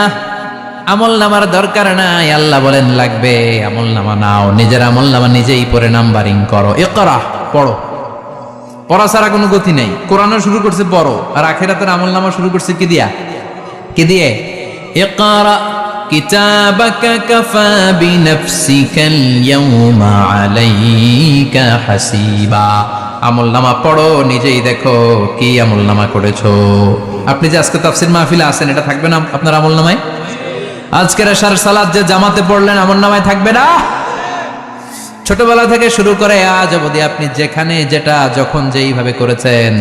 আমলনামার দরকার নাই। আল্লাহ বলেন লাগবে, আমলনামা নাও, নিজের আমলনামা নিজেই পড়ে নাম্বারিং করো। ইকরা, পড়ো, পড়া ছাড়া কোনো গতি নেই। কোরআনও শুরু করছে পড়ো, আর আখিরাতের আমলনামা শুরু করছে কি দিয়া? কি দিয়ে? ইকরা কিতাবাকা কাফা বিনাফসিকাল ইয়াউমা আলাইকা হাসিবা, আমলনামা পড়ো, নিজেই দেখো কি আমলনামা করেছো। আপনি যে আজকে তাফসীর মাহফিলে আছেন, এটা থাকবে না আপনার আমলনামায়? আজকের এশার সালাত যে জামাতে পড়লেন, আমলনামায় থাকবে না? ছোটবেলা থেকে শুরু করে আজ অবধি আপনি যেখানে যেটা যখন যেইভাবে করেছেন,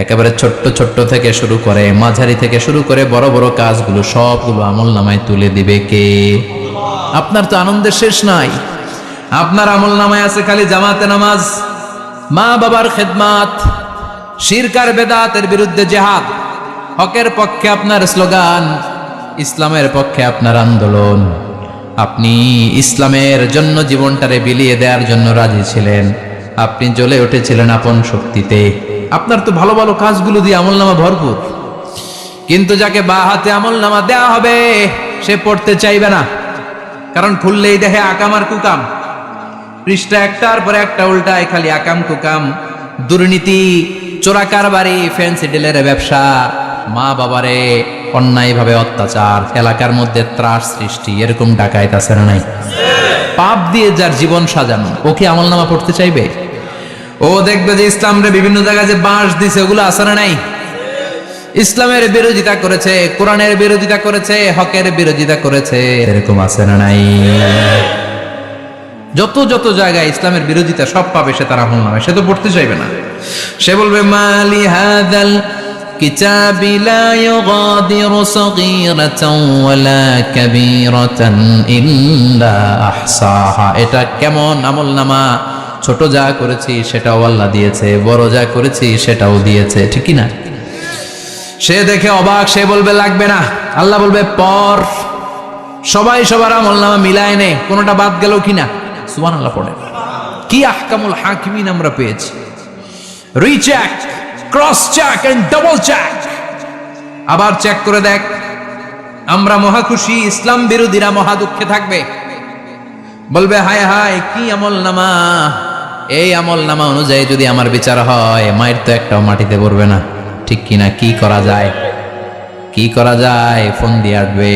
একেবারে ছোট্ট ছোট্ট থেকে শুরু করে মাঝারি থেকে শুরু করে বড় বড় কাজগুলো সবগুলো আমলনামায় তুলে দিবে কে? আপনার তো আনন্দের শেষ নাই। আপনার আমলনামায় আছে খালি জামাতে নামাজ, মা বাবার খেদমাত, শিরক আর বেদাতের বিরুদ্ধে জিহাদ, হকের পক্ষে আপনার স্লোগান, ইসলামের পক্ষে আপনার আন্দোলন। আপনি ইসলামের জন্য জীবনটারে বিলিয়ে দেওয়ার জন্য রাজি ছিলেন, আপনি জ্বলে উঠেছিলেন আপন শক্তিতে। আপনার তো ভালো ভালো কাজগুলো দিয়ে আমলনামা ভরপুর, কিন্তু যাকে বা হাতে আমলনামা দেয়া হবে সে পড়তে চাইবে না। কারণ খুললেই দেখে আকাম আর কুকাম, পৃষ্ঠা একটার পরে একটা উল্টায় খালি আকাম কুকাম, দুর্নীতি, চোরা কারবারি, ফ্যান্সি ডিলের ব্যবসা, মা বাবারে অন্যায়ভাবে অত্যাচার, এলাকার মধ্যে ত্রাস সৃষ্টি, এরকম ডাকাইত আছে না নাই? পাপ দিয়ে যার জীবন সাজানো, ওকে আমলনামা পড়তে চাইবে? ও দেখবে যে ইসলামরে বিভিন্ন জায়গায় যে বাঁশ দিছে, ওগুলো আছে না নাই? ইসলামের বিরোধিতা করেছে, কোরআনের বিরোধিতা করেছে, হকের বিরোধিতা করেছে, এরকম আছে না নাই? যত যত জায়গায় ইসলামের বিরোধিতা সব পাবে সে তার আমলনামায়, সে তো পড়তে চাইবে না। সে বলবে মালি হাদাল কিতাবি লা ইউগাদিরু সগীরাতান ওয়ালা কাবীরাতান ইল্লা আহসাহা, এটা কেমন আমলনামা, ছোট যা করেছি সেটাও আল্লাহ দিয়েছে, বড় যা করেছি সেটাও দিয়েছে, ঠিক কি না? সে দেখে অবাক, সে বলবে লাগবে না। আল্লাহ বলবে পর, সবাই সবার আমলনামা মিলায় নে, কোনোটা বাদ গেল কিনা। সুবহানাল্লাহ পড়ে। কি আহকামুল হাকিমিন আমরা পেয়েছি, recheck, cross check and double check, আবার চেক করে দেখ। আমরা মহা খুশি, ইসলাম বিরোধীরা মহা দুঃখে থাকবে, বলবে হায় হায় কি আমল নামা, এই আমল নামা অনুযায়ী যদি আমার বিচার হয় মায়ের তো একটাও মাটিতে পড়বে না। ঠিক কিনা? কি করা যায়, কি করা যায়? ফোন দিয়ে আসবে,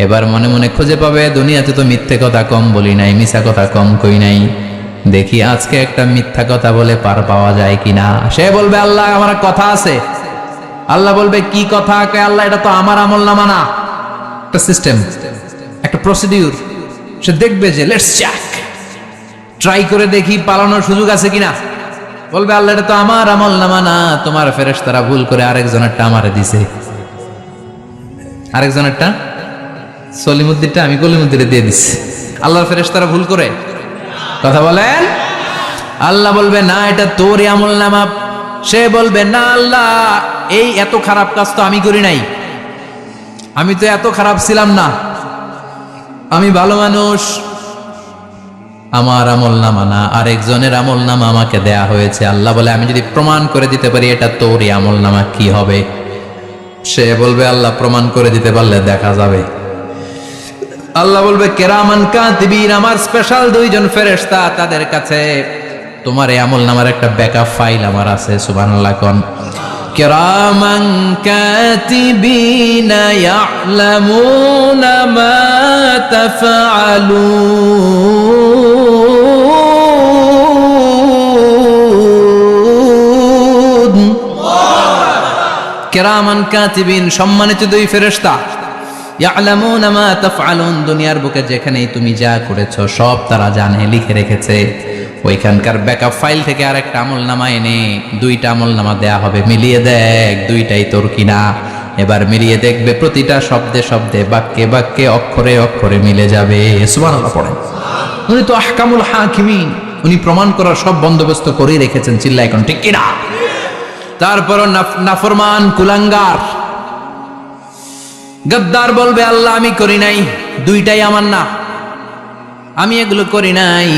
এবার মনে মনে খুঁজে পাবে দুনিয়াতে তো মিথ্যে কথা কম বলি নাই, মিছা কথা কম কই নাই, দেখি আজকে একটা মিথ্যা কথা বলে পার পাওয়া যায় কিনা। সে বলবে আল্লাহ আমার কথা আছে। আল্লাহ বলবে কি কথা? আল্লাহ এটা তো আমার আমল নামা না, একটা সিস্টেম, একটা প্রসিডিউর। সে দেখবে যে লেটস চেক, ট্রাই করে দেখি পালানোর সুযোগ আছে কিনা। বলবে আল্লাহ এটা তো আমার আমল নামা না, তোমার ফেরেশতারা ভুল করে আরেকজনেরটা আমারে দিছে, আরেকজনেরটা সলিমুদ্দিনটা আমি কলিমুদ্দিনে দিয়ে দিছি। আল্লাহর ফেরেশতারা ভুল করে কথা বলেন? আল্লাহ বলবে না এটা তোরই আমল নামা। সে বলবে না আল্লাহ এই এত খারাপ কাজ তো আমি করি নাই, আমি তো এত খারাপ ছিলাম না, আমি ভালো মানুষ, আমার আমল নামা না আরেকজনের আমল নামা আমাকে দেয়া হয়েছে। আল্লাহ বলে আমি যদি প্রমাণ করে দিতে পারি এটা তোরই আমল নামা কি হবে? সে বলবে আল্লাহ প্রমাণ করে দিতে পারলে দেখা যাবে। আল্লাহ বলবে কেরামান কাতিবিন, আমার স্পেশাল দুইজন ফেরেশতা, তাদের কাছে তোমার এই আমল নামার একটা ব্যাকআপ ফাইল আমার আছে। সুবহানাল্লাহ কোন কেরামান কাতিবিন ইয়ালামুনা মা তাফআলুন। কেরামান কাতিবিন সম্মানিত দুই ফেরেশতা, ইয়ালামুনা মা তাফআলুন, দুনিয়ার বুকে যেখানেই তুমি যা করেছো সব তারা জানে, লিখে রেখেছে। ওইখানকার ব্যাকআপ ফাইল থেকে আরেকটা আমলনামা এনে দুইটা আমলনামা দেয়া হবে, মিলিয়ে দেখ দুইটাই তোর কিনা। এবার মিলিয়ে দেখবে প্রতিটা শব্দে শব্দে, বাক্যে বাক্যে, অক্ষরে অক্ষরে মিলে যাবে। সুবহানাল্লাহ পড়েন। উনি তো আহকামুল হাকিমিন, উনি প্রমাণ করার সব বন্দোবস্ত করেই রেখেছেন। চিল্লায় এখন ঠিক কিনা? তারপর নাফরমান কুলাঙ্গার গদ্দার বলবে আল্লাহ আমি করি নাই, দুইটাই আমার না, আমি এগুলো করি নাই,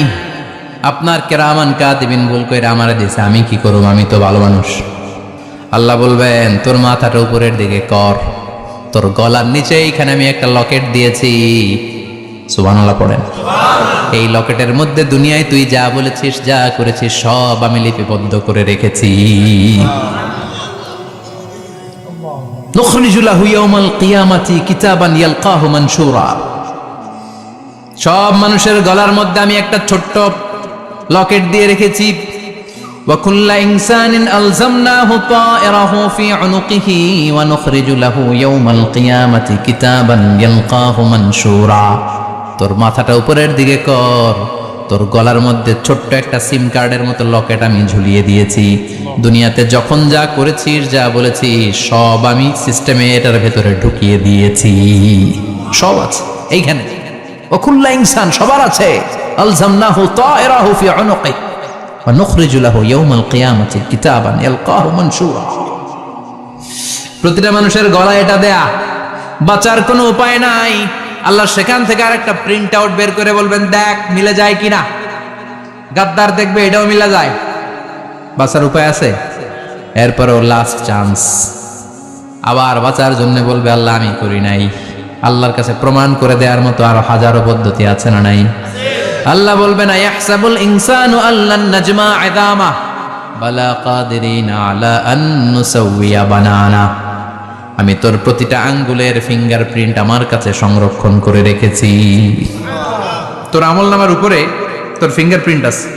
আপনার কেরামান কাতিবিন ভুল কইরা আমারে দিছে, আমি কি করব, আমি তো ভালো মানুষ। আল্লাহ বলবেন তোর মাথাটা উপরের দিকে কর, তোর গলার নিচে এইখানে আমি একটা লকেট দিয়েছি। সুবহানাল্লাহ পড়েন। এই লকেটের মধ্যে দুনিয়ায় তুই যা বলেছিস যা করেছিস সব আমি লিপিবদ্ধ করে রেখেছি। নুখরিজু লাহু ইয়াওমাল কিয়ামাতি কিতাবান ইয়ালকাহু মানশুরা, সব মানুষের গলার মধ্যে আমি একটা ছোট্ট লকেট দিয়ে রেখেছি। ওয়া কুল্লা ইনসানিন আলজামনাহু তায়রাহু ফি উনুকিহি ওয়া নুখরিজু লাহু ইয়াওমাল কিয়ামাতি কিতাবান ইয়ালকাহু মানশুরা। তোর মাথাটা উপরের দিকে কর, তোর গলার মধ্যে ছোট্ট একটা সিম কার্ডের মতো লকেট আমি ঝুলিয়ে দিয়েছি। দুনিয়াতে যখন যা করেছিস যা বলেছিস সব আমি সিস্টেমে এটার ভেতরে ঢুকিয়ে দিয়েছি, সব আছে এইখানে। ওকুল্লা ইনসান সবার আছে। আলজামনাহু তায়রাহু ফি উনুকি ওয়া নুখরিজু লাহু ইয়াওমাল কিয়ামাতি কিতাবান ইয়ালকাহু মানশুরা। প্রতিটা মানুষের গলায় এটা দেয়া, বাঁচার কোনো উপায় নাই। আল্লাহ সেখান থেকে আরেকটা প্রিন্ট আউট বের করে বলবেন দেখ মিলে যায় কিনা। গাদ্দার দেখবে এটাও মিলে যায়, বাঁচার উপায় আছে। এরপরও লাস্ট চান্স, আবার বাঁচার জন্য বলবে আল্লাহ আমি করি নাই। আল্লাহর কাছে প্রমাণ করে দেওয়ার মতো আরো হাজারো পদ্ধতি আছে না নাই? আল্লাহ বলবেন ইয়াহসাবুল ইনসানু আল্লান নাজমা ইযামা বালা কাদিরিনা আলা আন নুসাউইয়া বানানা। আমি তোর প্রতিটা আঙ্গুলের ফিঙ্গারপ্রিন্ট আমার কাছে সংরক্ষণ করে রেখেছি। তোর আমলনামার উপরে তোর ফিঙ্গারপ্রিন্ট আছে,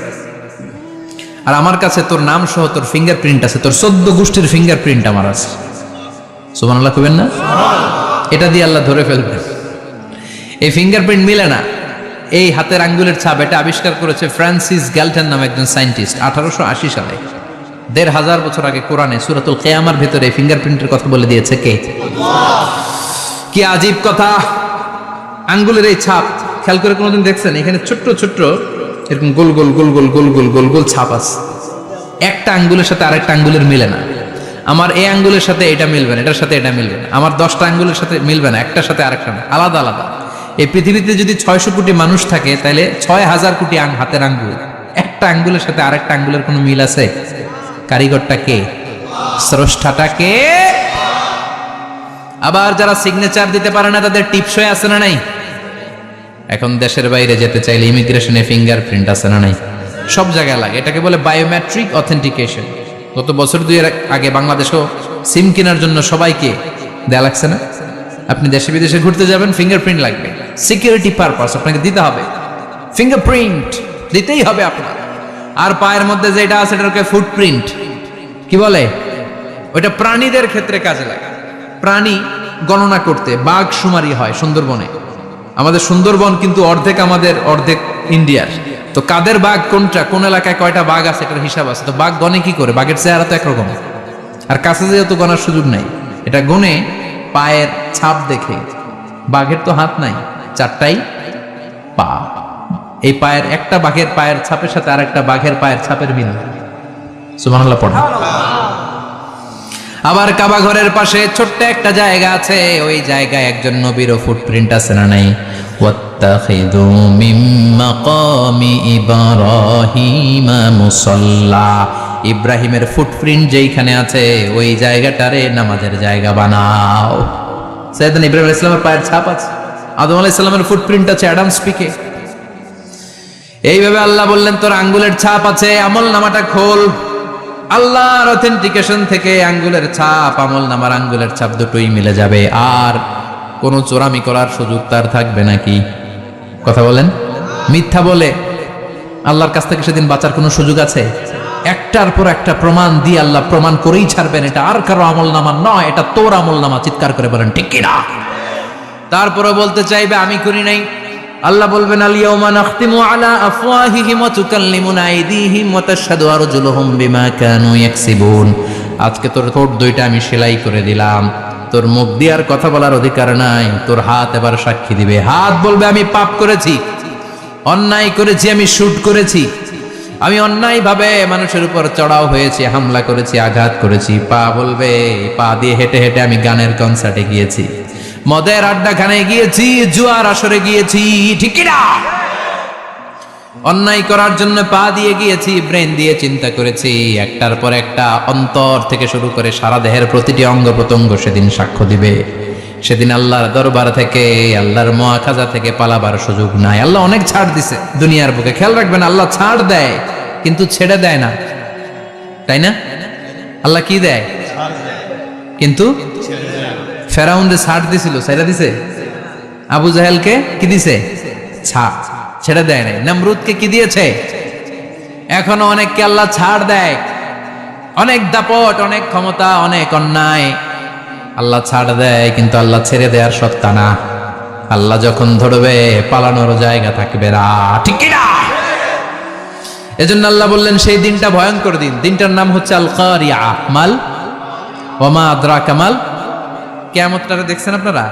আর আমার কাছে তোর নাম সহ তোর ফিঙ্গারপ্রিন্ট আছে, তোর 14 গোষ্ঠীর ফিঙ্গারপ্রিন্ট আমার আছে। সুবহানাল্লাহ কইবেন না? এটা দিয়ে আল্লাহ ধরে ফেলবে। এই ফিঙ্গারপ্রিন্ট মিলে না, এই হাতের আঙ্গুলের ছাপ, এটা আবিষ্কার করেছে ফ্রান্সিস গ্যালটন নামে একজন সায়েন্টিস্ট 1880 সালে। 1500 বছর আগে কোরআনে সূরাতুল কিয়ামার ভিতরে ফিঙ্গারপ্রিন্টের কথা বলে দিয়েছে কে? কি আজীব কথা! আঙ্গুলের এই ছাপ খেয়াল করে কোনোদিন দেখছেন? এখানে ছোট্ট ছোট্ট এরকম গোল গোল গোল গোল গোল গোল গোল গোল ছাপ আছে, একটা আঙ্গুলের সাথে আরেকটা আঙ্গুলের মিলে না। আমার এই আঙ্গুলের সাথে এটা মিলবে না, এটার সাথে এটা মিলবে না, আমার 10টা আঙ্গুলের সাথে মিলবে না, একটার সাথে আরেকটা না, আলাদা আলাদা। এই পৃথিবীতে যদি 600 কোটি মানুষ থাকে তাহলে 6000 কোটি হাতের আঙ্গুল, একটা আঙ্গুলের সাথে আরেকটা আঙ্গুলের কোনো মিল আছে? কারিগরটা কে? স্রষ্টাটা কে? আবার যারা সিগনেচার দিতে পারে না তাদের টিপসই আছে না নাই? এখন দেশের বাইরে যেতে চাইলে ইমিগ্রেশনে ফিঙ্গারপ্রিন্ট আছে না নাই? সব জায়গায় লাগে, এটাকে বলে বায়োমেট্রিক অথেন্টিকেশন। গত বছর দুই আগে বাংলাদেশও সিম কেনার জন্য সবাইকে দেয়া লাগছে না? আপনি দেশে বিদেশে ঘুরতে যাবেন, ফিঙ্গারপ্রিন্ট লাগবে, সিকিউরিটি পারপাস আপনাকে দিতে হবে, ফিঙ্গারপ্রিন্ট দিতেই হবে আপনার। আর পায়ের মধ্যে যেটা আছে এটাকে ফুটপ্রিন্ট কি বলে? ওইটা প্রাণীদের ক্ষেত্রে কাজে লাগে। প্রাণী গণনা করতে বাঘ শুমারি হয় সুন্দরবনে। আমাদের সুন্দরবন কিন্তু অর্ধেক আমাদের, অর্ধেক ইন্ডিয়ার। তো কাদের বাঘ কোনটা, কোন এলাকায় কয়টা বাঘ আছে এটার হিসাব আছে। তো বাঘ গনে কি করে? বাঘের চেহারা তো একরকম, আর কাছে যেহেতু গনার সুযোগ নাই, এটা গনে পায়ের ছাপ দেখে। বাঘের তো হাত নাই, চারটাই পা। এই পায়ের একটা বাঘের পায়ের ছাপের সাথে আর একটা বাঘের পায়ের ছাপের মিল। সুবহানাল্লাহ পড়া। আবার কাবা ঘরের পাশে ছোট্ট একটা জায়গা আছে, ওই জায়গায় একজন নবীর ফুটপ্রিন্ট আছে না নাই? ওয়াত্তাখিযু মিন মাকামি ইব্রাহিমা মুসাল্লা। ইব্রাহিমের ফুটপ্রিন্ট যেইখানে আছে ওই জায়গাটারে নামাজের জায়গা বানাও। সাইয়েদনা ইব্রাহিম আলাইহিস সালামের পায়ের ছাপ আছে, আদম আলাইহিস সালামের ফুটপ্রিন্ট আছে অ্যাডামস পিকে। এইভাবে আল্লাহ বললেন তোর আঙ্গুলের ছাপ আছে, আমল নামাটা খোল। আল্লাহর অথেন্টিকেশন থেকে আঙ্গুলের ছাপ, আমল নামার আঙ্গুলের ছাপ দুটোই মিলে যাবে। আর কোনো চোরামি করার সুযোগ তার থাকবে নাকি? কথা বলেন। মিথ্যা বলে আল্লাহর কাছ থেকে সেদিন বাঁচার কোনো সুযোগ আছে? একটার পর একটা প্রমাণ দিয়ে আল্লাহ প্রমাণ করেই ছাড়বেন এটা আর কারো আমল নামা নয়, এটা তোর আমল নামা। চিৎকার করে বলেন ঠিক কিনা? তারপরে বলতে চাইবে আমি করি নাই। আল্লাহ বলবেন আল ইয়াউমা নাখতিমু আলা আফওয়াহিহিম ওয়া তুকাল্লিমুনা আইদিহিম ওয়া তাশহাদু আরজুলুহুম বিমা কানু ইয়াকসিবুন। আজকে তোর ঠোঁট দুইটা আমি সেলাই করে দিলাম, তোর মুখ দিয়ে আর কথা বলার অধিকার নাই, তোর হাত এবার সাক্ষী দিবে। হাত বলবে আমি পাপ করেছি, অন্যায় করেছি, আমি শুট করেছি, আমি অন্যায় ভাবে মানুষের উপর চড়াও হয়েছি, হামলা করেছি, আঘাত করেছি। পা বলবে, পা দিয়ে হেঁটে হেঁটে আমি গানের কনসার্টে গিয়েছি, মদের আড্ডাখানে গিয়েছি, জুয়ার আসরে গিয়েছি, ঠিক কিনা? অন্যায় করার জন্য পা দিয়ে গিয়েছি, ব্রেন দিয়ে চিন্তা করেছি। একটার পর একটা অন্তর থেকে শুরু করে সারা দেহের প্রতিটি অঙ্গ প্রত্যঙ্গ সেদিন সাক্ষ্য দিবে। সেদিন আল্লাহর দরবার থেকে, আল্লাহর মুআখাজা থেকে পালাবার সুযোগ নাই। আল্লাহ অনেক ছাড় দিছে দুনিয়ার বুকে। খেয়াল রাখবেন, আল্লাহ ছাড় দেয় কিন্তু ছেড়ে দেয় না, তাই না? আল্লাহ কি দেয়? কিন্তু ফেরাউনকে ছাড় দিছিল, ছেড়ে দিছে। আবু জাহেলকে কি দিছে? ছাড়, ছেড়ে দেয় নাই। নমরুদকে কি দিয়েছে? এখনো অনেককে আল্লাহ ছাড় দেয়। অনেক দাপট, অনেক ক্ষমতা, অনেক অন্যায় আল্লাহ ছাড় দেয়, কিন্তু আল্লাহ ছেড়ে দেওয়ার সত্তা না। আল্লাহ যখন ধরবে পালানোর জায়গা থাকবে না, ঠিক কিনা? এজন্য আল্লাহ বললেন সেই দিনটা ভয়ঙ্কর দিন। দিনটার নাম হচ্ছে আল কারিয়া। মাল ওয়ামা আদরাকা মাল। কিয়ামতটা দেখছেন আপনারা?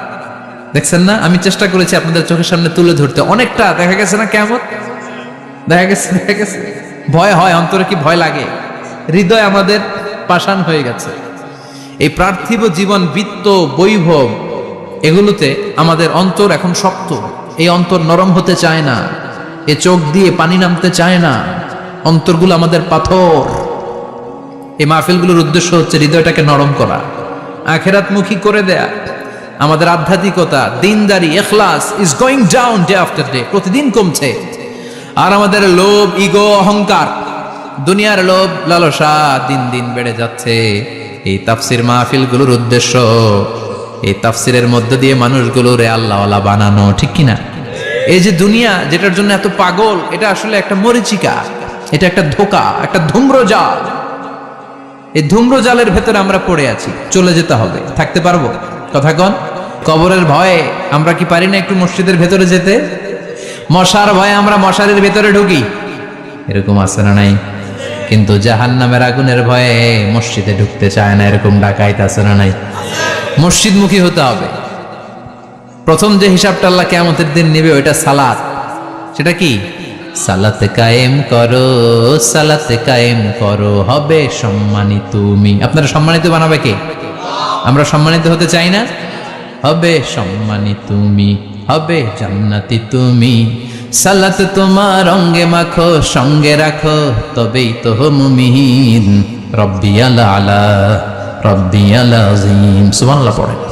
দেখছেন না? আমি চেষ্টা করেছি আপনাদের চোখের সামনে তুলে ধরতে। অনেকটা দেখা গেছে না কিয়ামত? দেখা গেছে, দেখা গেছে। ভয় হয়, অন্তরে কি ভয় লাগে? হৃদয় আমাদের পাষাণ হয়ে গেছে। এই পার্থিব জীবন, বিত্ত, বৈভব, এগুলোতে আমাদের অন্তর এখন শক্ত। এই অন্তর নরম হতে চায় না, এ চোখ দিয়ে পানি নামতে চায় না, অন্তরগুলো আমাদের পাথর। এই মাহফিলগুলোর উদ্দেশ্য হচ্ছে হৃদয়টাকে নরম করা, আখেরাতমুখী করে দেয়া। আমাদের আধ্যাত্মিকতা, দিনদারি, ইখলাস is going down day after day, প্রতিদিন কমছে। আর আমাদের লোভ, ইগো, অহংকার, দুনিয়ার লোভ, লালসা দিন দিন বেড়ে যাচ্ছে। এই তাফসির মাহফিলগুলোর উদ্দেশ্য এই তাফসিরের মধ্য দিয়ে মানুষগুলোরে আল্লাহওয়ালা বানানো, ঠিক কিনা? এই যে দুনিয়া যেটার জন্য এত পাগল, এটা আসলে একটা মরিচিকা, এটা একটা ধোঁকা, একটা ধূম্রজাল। এই ধূম্রজালের ভেতরে আমরা পড়ে আছি, চলে যেতে হবে। থাকতে পারবো? কথা কন। কবরের ভয়ে আমরা কি পারি না একটু মসজিদের ভেতরে যেতে? মশার ভয়ে আমরা মশারির ভেতরে ঢুকি, এরকম আছে না নাই? কিন্তু জাহান্নামের আগুনের ভয়ে মসজিদে ঢুকতে চায় না, এরকম ডাকাইত আছে না নাই? মসজিদমুখী হতে হবে। প্রথম যে হিসাবটা আল্লাহ কিয়ামতের দিন নেবে ওইটা সালাত। সেটা কি? সালাত কায়েম করো, সালাত কায়েম করো, হবে সম্মানিত তুমি। আপনারা সম্মানিত বানাবে কে? আমরা সম্মানিত হতে চাই না? হবে সম্মানিত তুমি, হবে জান্নাতি তুমি। সালাত তোমার অঙ্গে মাখো, সঙ্গে রাখো, তবেই তো মুমিন। রব্বিয়াল আলা রব্বিয়াল আযীম সুবহানাল্লাহ পড়ে।